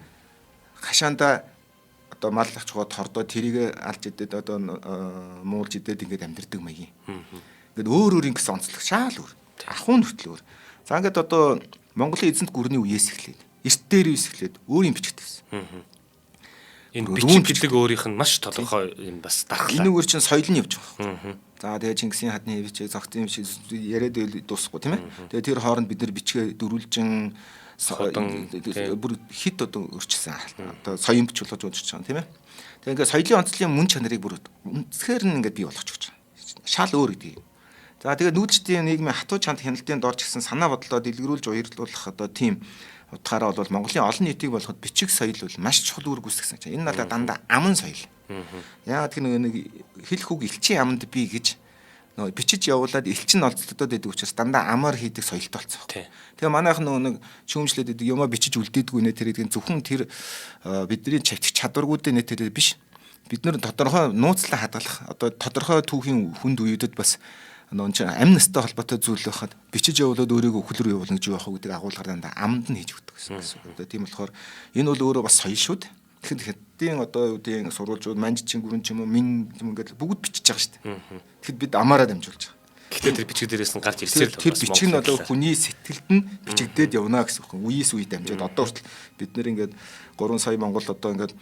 хашаанда одоо мал авчгаа тордоо тэрийг алж идээд одоо муулж идээд ингээд амьдэрдэг маягийн. Ингээд өөр өөр ингэсэн онцлог шаал өөр. Ахуйн хөтлөөр. За ингээд одоо Монголын эзэнт гүрний үеэс эхлээд эрт дээр үеэс эхлээд өөр юм бичигдсэн. Энэ бичиг билэг өөрийнх нь маш толгой юм бас дархлаа. Энэ үгээр чинь соёл нь явж байгаа. За тэгээ Чингисийн хадны хэвчээ зогтын юм шиг яриад дуусахгүй тийм ээ. Тэгээ тэр хооронд бид нар бичгээ дөрүлжин бүр хит одоо өрчсөн. Одоо соён бич болгож удирч байгаа тийм ээ. Тэгээ ингээд соёлын онцлогийн мөн чанарыг бүр үнэхээр нь ингээд бий болгож өгч байгаа. Шал өөр гэдэг юм. За тэгээд нүүдчдийн нийгмийн хатуу чанд хяналтын дор ч гэсэн санаа бодлоо дэлгэрүүлж уярлуулах одоо тийм утгаараа бол Монголын олон нийтийг болоход бичиг соёл бол маш чухал үүрэг үүсгэсэн чинь. Энэ надад дандаа аман соёл. Яагаад гэх нэг хэл хүүг элчийн аманд бий гэж нөө бичиж явуулаад элчин олцлогдоод байдаг учраас дандаа амаар хийдэг соёлтой болсон. Тэгээ манайх нэг шүүмжлээд байдаг юмаа бичиж үлдээдгүй нэ тэр эдгээр зөвхөн тэр бидний чавтах чадваргуудын нэ тэр биш. Бид нэр тодорхой нууцлаа хадгалах одоо тодорхой түүхийн хүнд үедэд бас нон чи амь настай холбоотой зүйл байхад бичиж явуулаад өөрийгөө хөл рүү явуулна гэж юу яах вэ гэдэг агуулгаар дандаа амд нь хийж өгдөг гэсэн. Одоо тийм болохоор энэ бол өөрөө бас соёл шүү дээ. Тэгэхээр хэдийн одоо үеийн сурвалжууд манжчин гүрэн ч юм уу мин юм ингээд бүгд бичиж байгаа шүү дээ. Тэгэхэд бид амаараа дамжуулж байгаа. Гэхдээ тэр бичиг дээрээс нь гарч ирсээр л тэр бичиг нь одоо хүний сэтгэлд нь бичигдээд явна гэсэн үг. Үеэс үе дамжаад одоо хүртэл бид нэр ингээд 3 сая Монгол одоо ингээд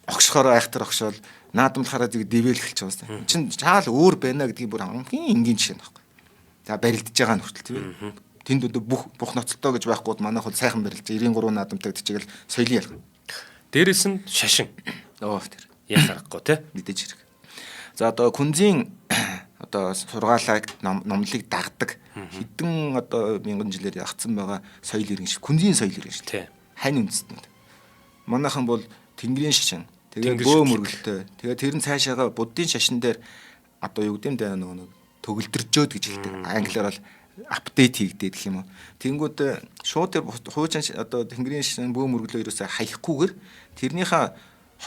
огшохоор айхтар огшоол наадамлахаараа зэг дэвэл эхэлж байгаа юм. Чин чаал өөр байна гэдгийг бүр хамгийн энгийн жишээ нөхгүй. За барилдаж байгаа нь хүртэл тийм. Тэнд одоо бүх ноцолтоо гэж байхгүй манайх бол сайхан барилж 93 наадамтай гэдчихэл соёлын ялгаа. Дээрээс нь шашин. Тэр. Яхахгүй тий. Мэдээж хэрэг. За одоо күнзийн одоо сургаалаа номлыг дагдаг хэдэн одоо мянган жилээр ягцсан байгаа соёл иргэншил күнзийн соёл иргэншил. Хань үндэстнүүд. Манайхан бол тэнгэрийн шашин тэгээд бөө мөргөлтэй. Тэгээд тэр нь цаашаага буддын шашин дээр одоо юу гэдэм дэ нэг төгөлдржөөд гэж хэлдэг. Англиар бол апдейт хийгдээд гэх юм уу. Тэнгүүд шууд тэр хуучин одоо тэнгэрийн шашин бөө мөргөлөө ерөөсөө хаяггүйгээр тэрнийхээ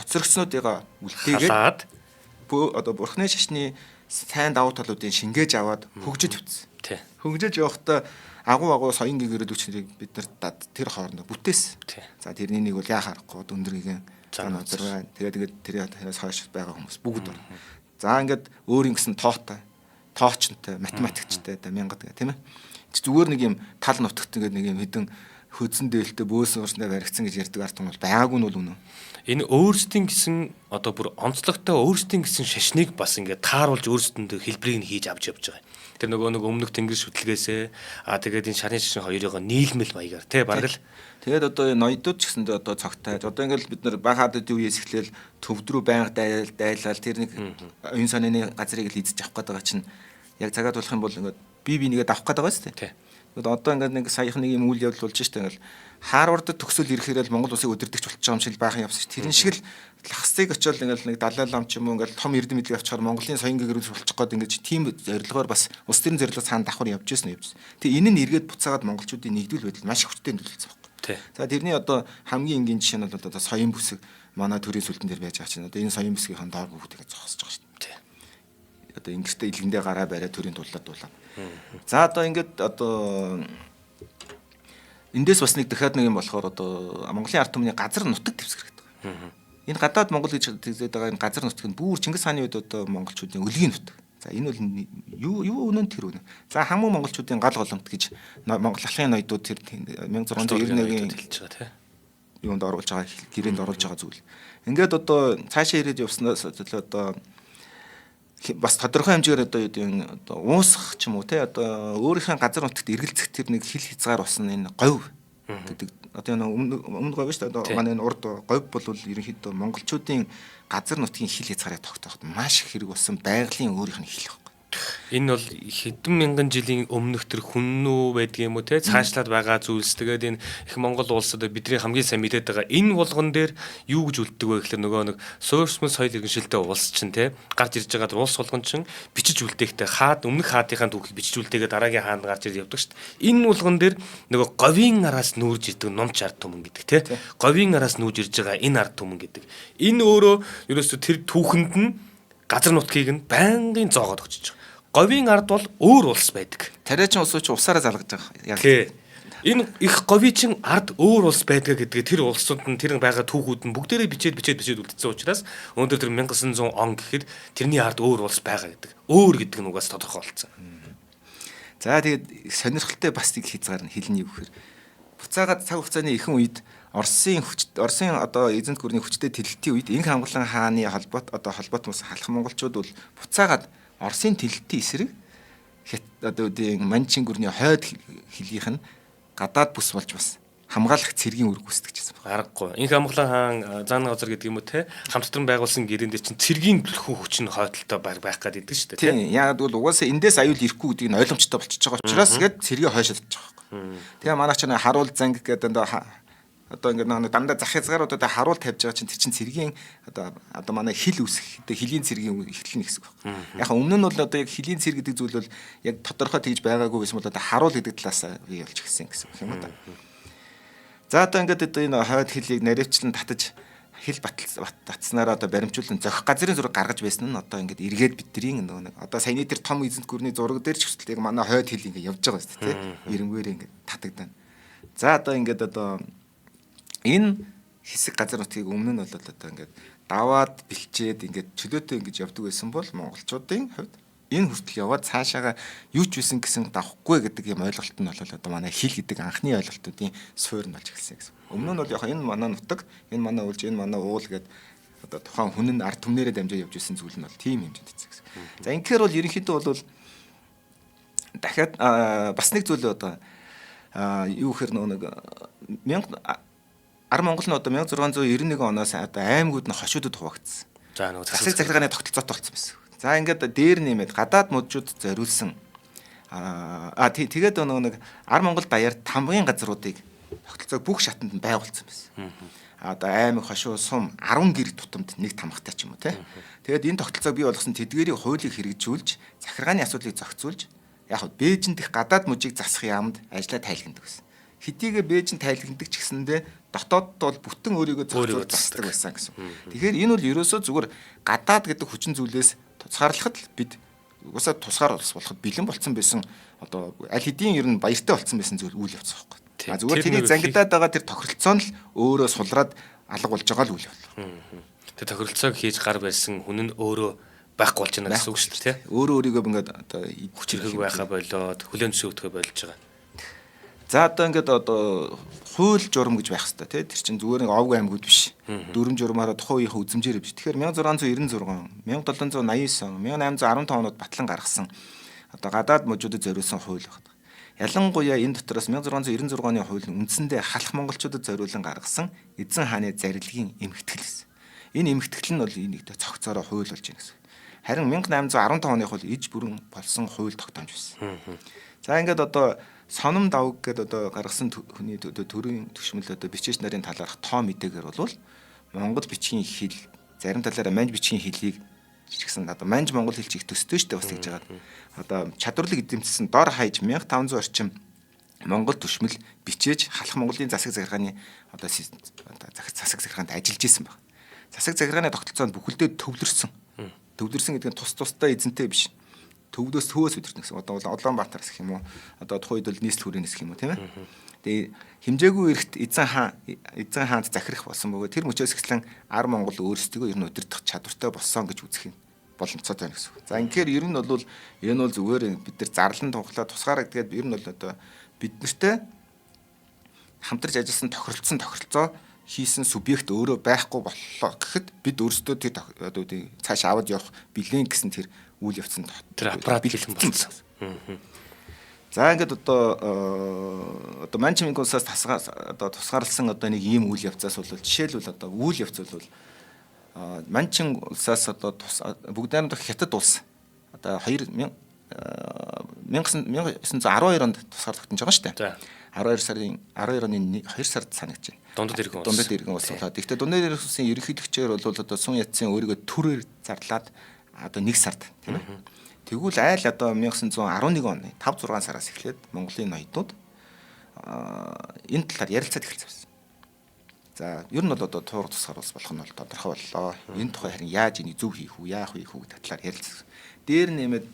хоцрогцнуудыг үлдээгээд одоо бурхны шашны сайн давуу талуудыг шингээж аваад хөгжиж явцсан. Хөгжиж явахдаа агуу соён гэгэрэл үчнэрийг бид нар тэр хоорондоо бүтээсэн. За тэрний нэг бол яхахгүй өндөр гэгэн заназар байна. Тэгээд тэрээс хойш байгаа хүмүүс бүгд байна. За ингээд өөр юм гэсэн тоочнтой, математикчтай мянгад тийм ээ. Зүгээр нэг юм тал нутагт ингээд нэг юм хэдэн хөдсөн дээлтэй бөөсөн уурснаа баригдсан гэж ярьдаг ард хүмүүс байгаагүй нь бол үнэн. Энэ өөрсдийн гэсэн одоо бүр онцлогтой өөрсдийн гэсэн шашныг бас ингээд тааруулж өөрсдөндөө хэлбэрийг нь хийж авч явж байгаа. Тэр нөгөө нэг өмнөх тэнгэр шүтлгээсээ тэгээд энэ шарын шашин хоёрыг нийлмэл баягаар тий бараг л тэгээд одоо ноёдууд ч гэсэндээ одоо цогтойж одоо ингээд бид нар бахаад үеэс эхлээл төвд рүү байнга дайлал тэр нэг оюун санааны газрыг л эзэж авах гэдэг чинь яг цагаад болох юм бол ингээд би нэгээд авах гэдэг байгаа шүү дээ. Тэгээд одоо ингээд нэг саяхан нэг юм үйл явдал болж штэ ингээд Харвардд төгсөөл ирэхээр л Монгол улсыг өдөрдөгч болчих юм шиг байхын явсан ш. Тэрэн шиг л лахсыг очиод ингээд нэг Далай лам ч юм уу ингээд том эрдэм мэдлэг авчихаар Монголын соён гэгэрүүл болчих гээд ингээд тийм зорилгоор бас улс төрийн зорилго цаана давхар явж ирсэн. Тэгээ энэ нь эргээд буцаагаад монголчуудын нэгдвэл байдал маш хүчтэй нөлөөлсөн байна. За тэрний одоо хамгийн энгийн жишээ нь бол одоо соён бүсэг манай төрийн сүлдэн дээр байж байгаа чинь одоо энэ соён бүсгийн доор бүгдээ зогсож байгаа шүү дээ. Одоо ингэртэй илгэндээ гараа бариад төрийн дулаад. За одоо ингээд одоо эндээс бас нэг дахиад нэг юм болохоор одоо Монголын ард түмний газар нутаг дэвсгэр гэдэг. Энэ гадаад Монгол гэж хэлээд байгаа энэ газар нутаг нь бүр Чингис хааны үед одоо монголчуудын өлгийн нутаг. За энэ бол юу үнэн тэр үнэн. За хамуу монголчуудын гал голомт гэж Монгол алхын ноёдууд тэр 1691-ийн хэлж байгаа тийм. Юунд оруулж байгаа гэрээнд оруулж байгаа зүйл. Ингээд одоо цаашаа ирээд явснаас одоо бас тодорхой хэмжээгээр одоо уусах ч юм уу те одоо өөрийнхөө газар нутагт эргэлзэх тэр нэг хил хязгаар болсон энэ говь гэдэг одоо өмнө говь шүү дээ одоо манай энэ урд говь бол ерөнхийдөө монголчуудын газар нутгийн хил хязгаарыг тогтооход маш их хэрэг болсон байгалийн өөрийнх нь хил байхгүй. Энэ бол хэдэн мянган жилийн өмнөх тэр хүннүү байдаг юм уу те цаашлаад байгаа зүйлс тэгээд энэ их Монгол улсад бидний хамгийн сайн мэдээд байгаа энэ болгон дээр юу гэж үлддэг вэ гэхээр нөгөө нэг суурьшмал соёл иргэншилтэй улс чинь те гарч ирж байгаа улс болгон чинь бичиж үлдээхтэй хаад өмнөх хаадынхаа түүхийг бичиж үлдээгээд дараагийн хаанд гарч ирж явдаг шүү дээ. Энэ болгон дээр нөгөө говийн араас нүүрж ирдэг номч ард түмэн гэдэг те говийн араас нүүж ирж байгаа энэ ард түмэн гэдэг. Энэ өөрөө ерөөсө тэр түүхэнд нь газар нутгийг нь байнгын зоогоод өгч байгаа. Говийн ард бол өөр улс байдаг. Тариачин улсууд ч усаараа залгаж байгаа. Яг энэ их говийн ард өөр улс байдаг гэдгээ тэр улсууд нь тэр байгаа түүхүүд нь бүгдээрээ бичээд үлдсэн учраас өнөөдөр тэр 1900 он гэхэд тэрний ард өөр улс байгаа гэдэг. Өөр гэдэг нь угаас тодорхой болсон. За тэгээд сонирхолтой бас нэг хязгаар нь хэлний юу гэхээр буцаагаад цаг хугацааны ихэнх үед Оросын одоо эзэнт гүрний хүчтэй тэлэлтийн үед Инх хамглан хааны холбоот хүмүүс халах монголчууд бол буцаагаад Оросын тэлэлтийн эсрэг одоо үеийн манчин гүрний хойд хилийнх нь гадаад бүс болж бас хамгаалах цэргийн үүрэг гүйцэтгэж байсан байна. Аргагүй. Инх амглан хаан зааны газар гэдэг юм уу те хамтран байгуулсан гэрээнд чинь цэргийн төлхөө хүч нь хойдолтой байх гээд идэг шүү дээ. Тийм. Яг бол угаасаа эндээс аюул ирэхгүй гэдгийг нь ойлгомжтой болчихж байгаа учраас гээд цэргийн хойшоо татчих байгаа байхгүй. Тэгээ манайч чинь харуул занг гэдэг одоо ингээд нэг дандаа зах хязгааруудад харуул тавьж байгаа чинь тэр чинь цэргийн одоо манай хил үсэх хилийн цэргийн эхлэл нэг хэсэг байна. Яг өмнө нь бол одоо яг хилийн цэр гэдэг зүйл бол яг тодорхой тэгж байгаагүй байсан бол одоо харуул гэдэг талаас бий болж гисэн гэсэн үг юм да. За одоо ингээд одоо энэ хойд хилийг наривчлан татаж хил батцснараа одоо баримжуулан зохих газрын зураг гаргаж байсан нь одоо ингээд эргээд бидний нэг одоо саяны тэр том эзэнт гүрний зураг дээр ч хэвчээ яг манай хойд хил ингээд явж байгаа шүү дээ тийм эренгээр ингээд татагдана. За одоо ингээд одоо энэ хэсэг газар нутгийг өмнө нь бол одоо ингээд даваад бэлчээд ингээд чөлөөтэй ингэж явдаг байсан бол монголчуудын хувьд энэ хүртэл яваад цаашаага юу ч байсан гэсэн давхгүй гэдэг юм ойлголт нь бол одоо манай хил гэдэг анхны ойлголтуудын суурь нь болж эхэлсэн гэсэн. Өмнө нь бол яг энэ манай нутаг, энэ манай улж, энэ манай уул гэдэг одоо тухайн хүн нь ард түмнэрээ дамжаад явж исэн зүйл нь бол тийм хэмжээнд эцэг гэсэн. За инхээр бол ерөнхийдөө бол дахиад бас нэг зүйл одоо юу гэхээр нэг Монгол нь одоо 1691 оноос одоо аймагуд нь хошуудад хуваагдсан. За нөгөө засаг захиргааны тогтолцоотой болсон байсан. За ингээд дээр нэмээд гадаад мужууд зориулсан тэгээд нэг Монгол даяар тамгын газруудыг тогтолцоог бүх шатанд нь байгуулсан байсан. Одоо аймаг хошуу сум 10 гэр тутамд нэг тамгатай ч юм уу те. Тэгээд энэ тогтолцоог бий болгосон тэдгээрийн хуулийг хэрэгжүүлж захиргааны асуудлыг зохицуулж яг Бээжинд их гадаад мужийг засах яамд ажиллаа тайлхнадаг байсан. Хэдийгээр Бээжин тайлхнадаг ч гэсэндээ дотоодд бол бүтэн өөрийгөө зохицуулж засдаг байсан гэсэн. Тэгэхээр энэ бол ерөөсөө зүгээр гадаад гэдэг хүчин зүйлээс тусгаарлахад л бид угаасаа тусгаар болоход бэлэн болцсон байсан одоо аль хэдийн ер нь баяртай болцсон байсан зүйл үйл явц байхгүй. Зүгээр тэрийг зангидаад байгаа тэр тохиролцоо нь л өөрөө сулраад алга болж байгаа л үйл явц. Тэр тохиролцоог хийж гар барьсан хүн нь өөрөө байхгүй болж байна гэсэн үг шүү дээ. Өөрөө өөрийгөө ингээд одоо хүчрэг байхаа болоод хүлээн зөвшөөрөхөө болж байгаа. За одоо ингээд одоо хууль журам гэж байх хэвээр тий тэр чинь зүгээр нэг овг аймагуд биш. Дүрм журмаараа тухайн үеийнхээ үзмжээр биш. Тэгэхээр 1696, 1789, 1815 онод батлан гаргасан одоо гадаад мужуудад зориулсан хууль байна. Ялангуяа энэ дотроос 1696 оны хууль нь үндсэндээ халах монголчуудад зориулан гаргасан эзэн хааны зарилгын эмхтгэл гэсэн. Энэ эмхтгэл нь бол энийг цогцоороо хууль болж байна гэсэн. Харин 1815 оных бол иж бүрэн болсон хууль тогтоомж байсан. За ингээд одоо соном давг гэдэг одоо гаргасан хүний төрийн түшмэл одоо бичээч нарын талаарх тоо мэдээгээр бол Монгол бичгийн хэл зарим талаараа манж бичгийн хэлийг ч гэсэн одоо манж монгол хэлч их төстэй штэ бас гэж байгаа. Одоо чадварлаг эзэмшсэн дор хаяж 1500 орчим монгол түшмэл бичээж халах Монголын засаг захиргааны одоо засаг захиргаанд ажиллаж исэн баг. Засаг захиргааны тогтолцоонд бүхэлдээ төвлөрсөн. Төвлөрсөн гэдэг нь тусдаа эзэнтэй биш. Төвдөөс төвөөс үдэрнэ гэсэн. Одоо Улаанбаатар гэх юм уу? Одоо тухайн үед бол нийслэл хүрээний гэх юм уу, тийм ээ? Тэгээ хэмжээгүй эрхт эзэн хаанд захирах болсон бөгөөд тэр мөчөөс эхлэн Монгол өөрсдөө ер нь удирдах чадвартай болсон гэж үзэх юм боломжтой байна гэсэн. За инхээр ер нь бол энэ бол зүгээр бид нар зарлан тунхлаа тусгаараа гэдгээд ер нь бол одоо бид нартэй хамтарч ажилласан тохиролцоо хийсэн субъект өөрөө байхгүй боллоо гэхэд бид өөрсдөө тэр одоо цааш аваад явах билэн гэсэн тэр үйл явцанд тэр аппарат бэлэн болсон. За ингээд одоо манчмын улсаас одоо тусгаарласан одоо нэг ийм үйл явцаас бол жишээлбэл одоо үйл явц бол манчин улсаас одоо бүгд найрамдах хятад улс одоо 1912 онд тусгаарлагдсан байгаа шүү дээ. 12 оны 2 сард санагдаж байна. Дундад иргэн улс болоод. Гэхдээ дундад иргэн улсын ерөнхийлөгчөөр бол одоо Сун Яцын өөрийгөө төрөөр зарлаад одоо 1 сард тийм ээ. Тэгвэл айл одоо 1911 оны 5-6 сараас эхлээд Монголын ноёдууд энэ талаар ярилцаад эхэлсэн байсан. За ер нь бол одоо туурах тусгаар улс болох нь бол тодорхой боллоо. Энэ тухай харин яаж энийг зөв хийх үү, яах вэ гэдэг талаар ярилцсан. Дээр нэмээд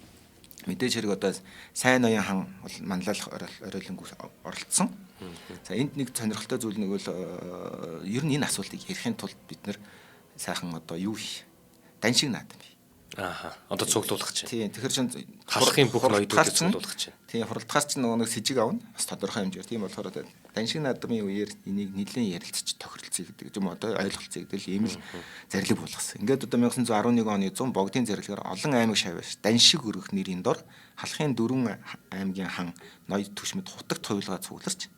мэдээж хэрэг одоо сайн ноён хан бол манлайлах оройлонгүй оролцсон. За энд нэг сонирхолтой зүйл нэг бол ер нь энэ асуултыг ярихын тулд бид нэр сайхан одоо юу хийх даншиг наадам бий. Одоо цуглуулах чинь. Тийм тэгэхээр чин халахын бүх ноёдуудыг цуглуулах чинь. Тийм хуралдахаас чинь нөгөө нэг с ิจ авна. Бас тодорхой хэмжээр. Тийм болохоор даншиг наадмын үеэр энийг нэлээд ярилцчих тохиролцъё гэдэг юм одоо ойлголцъё гэдэг л ийм л зарлиг болгосон. Ингээд одоо 1911 оны 100 богдын зэрэглэгээр олон аймаг шавьяаш даншиг өргөх нэрийн дор халахын 4 аймгийн хан ноёд түшмэд хутагт хуйлгаа цугларч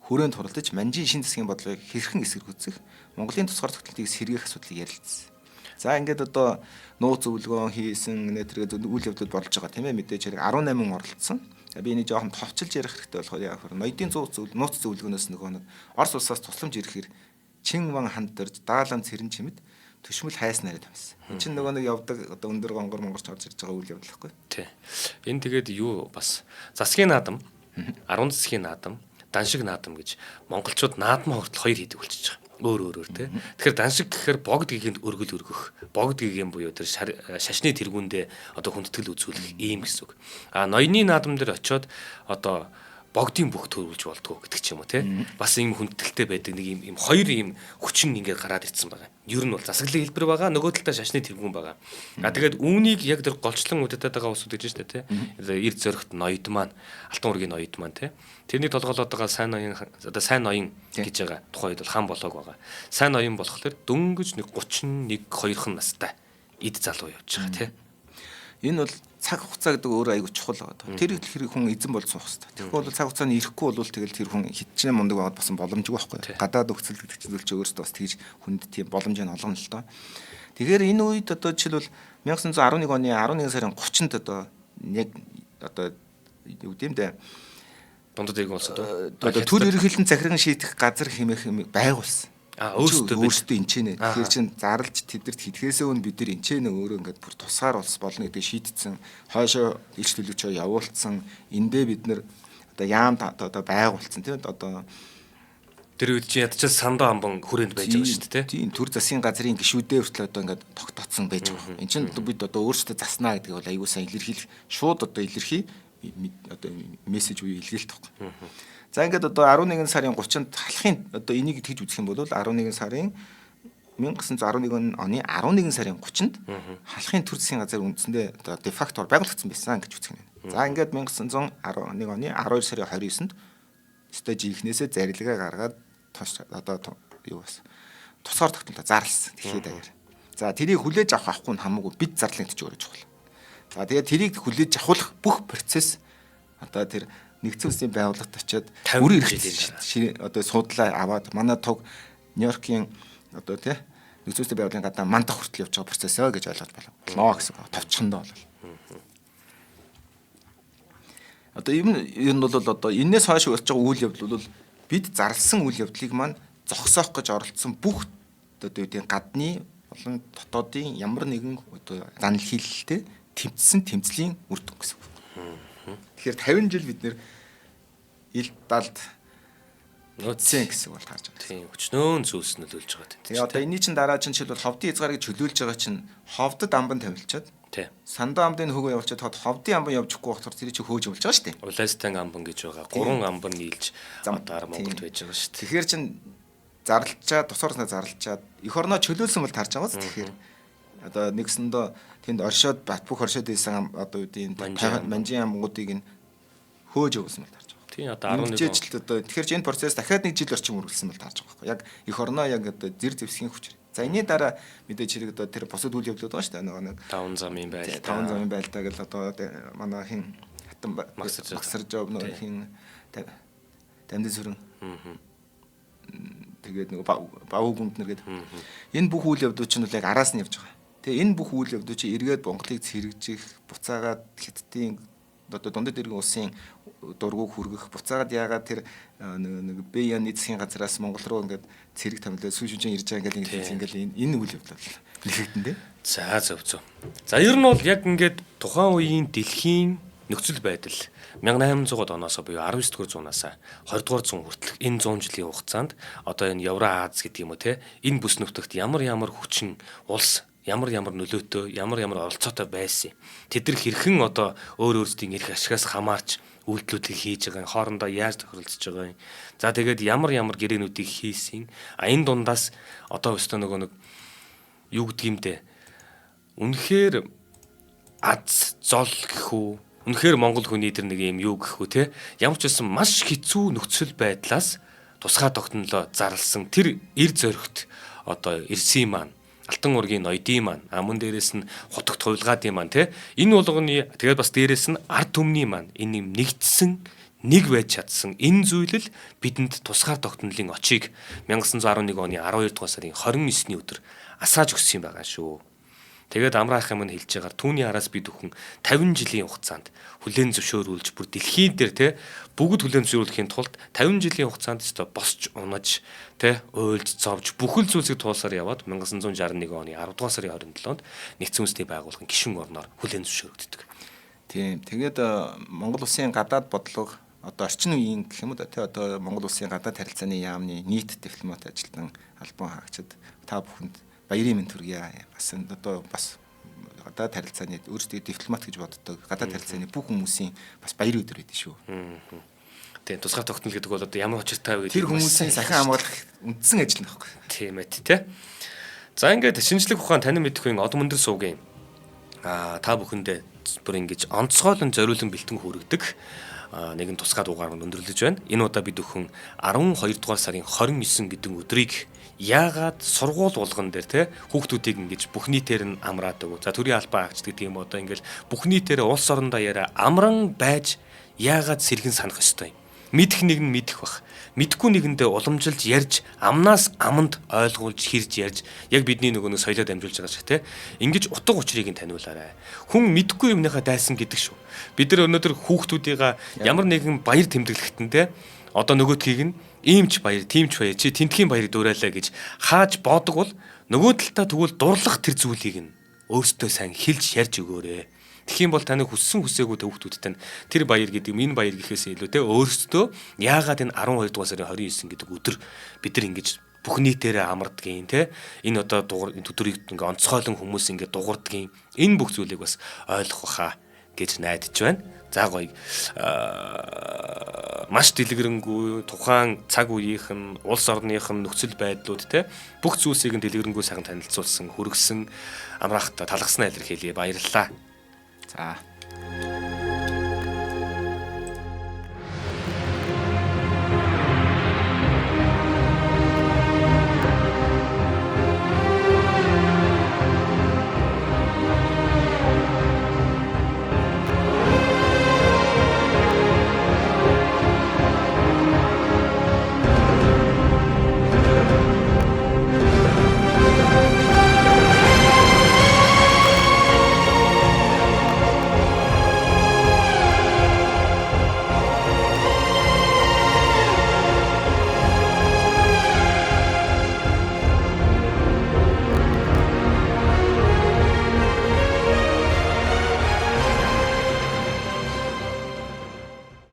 хүрээнд хуралдаж манжийн шин засгийн бодлогыг хэрхэн эсэргүүцэх, Монголын тусгаар тогтолтыг сэргээх асуудлыг ярилцсан. За ингээд одоо нууц өвлгөөн хийсэн нэтэргээ үйл явдлууд болж байгаа тийм ээ, мэдээж хэрэг 18 оролцсон. Би энийг жоохон товчилж ярих хэрэгтэй болохоор яг ноёдын нууц зөвлөгөөнөөс нэг Орос улсаас тусламж ирэхээр чин ван хандэрж даалан цэрэн чимэд төшмөл хайс нараад амьсан. Энэ чинь нөгөө нэг явдаг одоо өндөр гонгор монгорч орж ирж байгаа үйл явдал байхгүй. Тий. Энэ тэгээд юу бас засгийн наадам, 10 засгийн наадам, даншиг наадам гэж монголчууд наадмаа хүртэл хоёр хийдэг болчихж байгаа. Өөр тий. Тэгэхээр даншиг гэхээр богд гэгэнд өргөл өргөх, богд гэгээн буюу тэр шашны тэргүүндээ одоо хүндэтгэл үзүүлэх ийм гэсэн үг. Ноёны наадам дээр очиод одоо богдын бүх төрүүлж болдгоо гэдэг ч юм уу тий. Бас ийм хүндэтгэлтэй байдаг нэг ийм хоёр ийм хүчин ингээд гараад ирсэн байгаа. Ер нь бол засаглалын хэлбэр байгаа, нөгөө талдаа шашны тэргүүн байгаа. Тэгээд үүнийг яг тэр голчлон үдэтэд байгаа усуд гэж штэ тий. Эрд зөрөгт ноёд маань, алтан ургийн ноёд маань тий. Тэрний толгойлоод байгаа сайн ноён одоо сайн ноён гэж байгаа. Тухайн үед бол хан болоог байгаа. Сайн ноён болохоор дөнгөж нэг 31 2хан настай эд залуу явж байгаа тий. Энэ бол цаг хугацаа гэдэг өөрөө айгүй чухал байгаа. Тэр хэрэг хүн эзэн болж суух хэрэгтэй. Тэгэхгүй бол цаг хугацааны ирэхгүй бол тэгэл тэр хүн хитчнээ мундаг байгаад басан боломжгүй байхгүй. Гадаад нөхцөл гэдэг чинь зөвлөж өөрөөсөө бас тэгж хүнд тийм боломжийг олгоно л доо. Тэгэхээр энэ үед одоо жишээлбэл 1911 оны 11 сарын 30-нд одоо яг одоо юу гэмдэ дундад иргэн улсад одоо төр ерөнхийлөн захиран шийдэх газар хэмээх байгуулсан. Өөрсдөө энчэнэ. Тэгэхээр чин зарлж тэдэрт хэлхээсээ өмнө бид нар энчэнэ өөрөө ингээд бүр тусгаар улс болно гэдэг шийдтсэн. Хойшоо илч төлөвчөө явуулсан. Эндээ бид нар одоо яам одоо байгуулсан тийм одоо тэр үед чи ядчил сандаа амбан хүрээнд байж байгаа шүү дээ тийм төр засгийн газрын гишүүдээ хүртэл одоо ингээд тогтоцсон байж байгаа. Энд чинь бид одоо өөрсдөө заснаа гэдэг бол аюу сайн илэрхийлэх шууд одоо илэрхий одоо мессеж үе илгээлт тахгүй. За ингээд одоо 11 сарын 30-нд халахын одоо энийг тэгж үзэх юм бол 11 сарын 1911 оны 11 сарын 30-нд халахын төр засгийн газар үндсэндээ одоо де факто байгуулагдсан байсан гэж үзэх юм. За ингээд 1911 оны 12 сарын 29-нд стаж ихнээсээ зарилгаа гаргаад одоо юу бас тусгаар тогтнолоо зарлсан дэлхийд даяар. За тэрийг хүлээж авахгүй нь хамаагүй бид зарлын гэж өөрөө чухал. За тэгээд тэрийг хүлээж авах бүх процесс одоо тэр нэгдсэн улсын байгууллагт очиод үр ирэх одоо судлаа аваад манай туг Нью-Йоркийн одоо тий нэгдсэн улсын байгууллагын гадаа мандах хүртэл явж байгаа процесс гэж ойлгож байна гэсэн товчхондоо бол. Одоо энэ бол одоо энэс хойш болж байгаа үйл явдал бол бид зарласан үйл явдлыг маань зогсоох гэж оролцсон бүх одоо үүдийн гадны болон дотоодын ямар нэгэн одоо занал хийлэлтэй тэмцсэн тэмцлийн үр дүн гэсэн. Тэгэхээр 50 жил бид нэр ил далд нөөцсөн гэсэн бол харж байна. Тийм өчнөөн зүйлс нөлөөлж байгаа тийм. Тэгээ одоо энэний чин дараа чинь жишээлбэл ховдын хязгаарыг чөлөөлж байгаа чинь ховдод амбан тавилчаад тийм. Сандаа амбын хөгөө явуулчаад ховдын амбан явчихгүй болохоор тэр чинь хөөж явуулж байгаа шүү дээ. Улаастан амбан гэж байгаа. 3 амбан нийлж одоо Монголд байж байгаа шүү дээ. Тэгэхээр чин зарлалчаад тусаарснаа зарлалчаад эх орноо чөлөөлсөн бол тарж байгаа зү. Тэгэхээр одоо нэгсэндээ тэнд оршоод бат бүх оршоод байсан одоо үүдийн манжин амгуудыг нь хөөж явуулсан бол тарж байгаа. Тийм одоо 11 жил одоо тэгэхээр энэ процесс дахиад 1 жил орчим үргэлжлсэн бол тарж байгаа байхгүй. Яг эх орноо яг одоо зэр зэвсгийн хүчээр. За энэний дараа мэдээж хэрэг одоо тэр бусад үйл явдлууд байгаа шүү дээ. Нэг 5 замын байлдаа. 5 замын байлдаа гэл одоо манай хин хатан магсарж жоб нэг хин тамдын сүрэн. Тэгээд нэг бав гүнд нэр гээд энэ бүх үйл явдлууд чинь бол яг араас нь явж байгаа. Тэгээ энэ бүх үйл явдлууд чинь эргээд Монголыг цэрэгжих, буцаагаад хятадын одоо дундад иргэн улсын дургуг хүргэх, буцаагаад яагаад тэр нэг БЯ-ны засгийн газраас Монгол руу ингээд цэрэг томилоод сүүн шүнжин ирж байгаа ингээл энэ үйл явдал нэгэгдэн дээ. За зөв. За ер нь бол яг ингээд тухайн үеийн дэлхийн нөхцөл байдал 1800-ад оноос буюу 19-р зуунаас 20-р зуун хүртэл энэ 100 жилийн хугацаанд одоо энэ Евроаз гэдэг юм уу те энэ бүс нутагт ямар хүчин улс ямар нөлөөтэй ямар оролцоотой байсан. Тэд нар хэрхэн одоо өөрсдийн эрх ашигаас хамаарч үйлдэлүүдийг хийж байгаа, хоорондоо яаж тохиролцож байгаа юм. За тэгээд ямар гэрээнүүдийг хийсэн. Энэ дундаас одоо өстөө нэг юу гэдэг юм те. Үнэхээр аз зол гэх үү. Үнэхээр монгол хүний тэр нэг юм юу гэх үү те. Ямар ч байсан маш хэцүү нөхцөл байдлаас тусгай тогтнолоо зарлсан тэр эр зөрөгт одоо ирсэн маань Алтан ургийн ноёдын маань мөн дээрээс нь хутагт хувилгаадын маань те энэ болгоны тэгээд бас дээрээс нь ард түмний маань энэ юм нэгдсэн нэг байж чадсан энэ зүйл л бидэнд тусгаар тогтнолын очийг 1911 оны 12 дугаар сарын 29-ний өдөр асааж өгсөн юм байгаа шүү. Тэгээд Амраах юм хэлж байгаагаар түүний араас бид бүхэн 50 жилийн хугацаанд хүлээн зөвшөөрүүлж бүр дэлхийн дээр те бүгд хүлээн зөвшөөрүүлэхийн тулд 50 жилийн хугацаанд өстой босч унаж те уйлж зовж бүхэл зүйлсийг туулсаар яваад 1961 оны 10 дугаар сарын 27-нд Нэгдсэн үндэсний байгууллагын гишүүн орноор хүлээн зөвшөөрөгддөг. Тийм. Тэгээд Монгол улсын гадаад бодлого одоо орчин үеийн гэх юм уу те одоо Монгол улсын гадаад харилцааны яамны нийт дипломат ажилтан албан хаагчид та бүхэнд баярын мэнд хүргье. Бас гадаад харилцааны өөрсдөө дипломат гэж боддог. Гадаад харилцааны бүх хүмүүсийн бас баярын өдөр байдаг шүү. Тийм тусгаар тогтнол гэдэг бол одоо ямар учиртай вэ? Тэр хүмүүсийн сахин хамгаалах үндсэн ажил нөхгүй. Тийм ээ тий. За ингээд шинжлэх ухаан танин мэдхгүй одон мөндөр суугийн та бүхэндээ бүр ингэж онцгойлон зориулан бэлтгэн хүргэдэг нэгэн тусгай дугаар өндөрлөж байна. Энэ удаа бид өхөн 12 дугаар сарын 29 гэдэг өдрийг яагаад сургууль болгон дээр те хүүхдүүдийг ингэж бүх нийтээр нь амраадаг. За төрийн албан хаагч гэдэг юм одоо ингээл бүх нийтээр улс орондоо яриа амран байж яагаад сэргэн санах ёстой юм. Мэдэх нэг нь мэдэх бах. Мэдхгүй нэгэндээ уламжилж ярьж амнаас аманд ойлгуулж хэрж ярьж яг бидний нөгөө соёлоо дамжуулж байгаа шиг те ингэж утга учирыг нь таниулаарай. Хүн мэдхгүй юмныхаа дайсан гэдэг шүү. Бид нар өнөөдөр хүүхдүүдийн ямар нэгэн баяр тэмдэглэхтэн те одоо нөгөөдхийг нь иймч баяр, тиймч баяр, чи тентхийн баярыг дуурайлаа гэж хааж боодог бол нөгөө талдаа тэгвэл дурлах тэр зүйлийг нь өөртөө сайн хэлж ярьж өгөөрэй. Тэгхийн бол таны хүссэн хүсээгүй хүүхдүүдтэй тэр баяр гэдэг энэ баяр гэхээс илүү те өөртөө яагаад энэ 12 дугаар сарын 29 гэдэг өдөр бид нар ингэж бүх нийтээрээ амардгийн те энэ одоо өдрийг ингээ онцгойлон хүмүүс ингээ дуурдгийн энэ бүх зүйлийг бас ойлгох баха гэж найдаж байна. За гоё маш дэлгэрэнгүй тухайн цаг үеийнхэн улс орныхын нөхцөл байдлууд те бүх зүйлсийг дэлгэрэнгүй сайхан танилцуулсан хүргэсэн Амраахта талхснаа илэрхийлье баярлалаа. За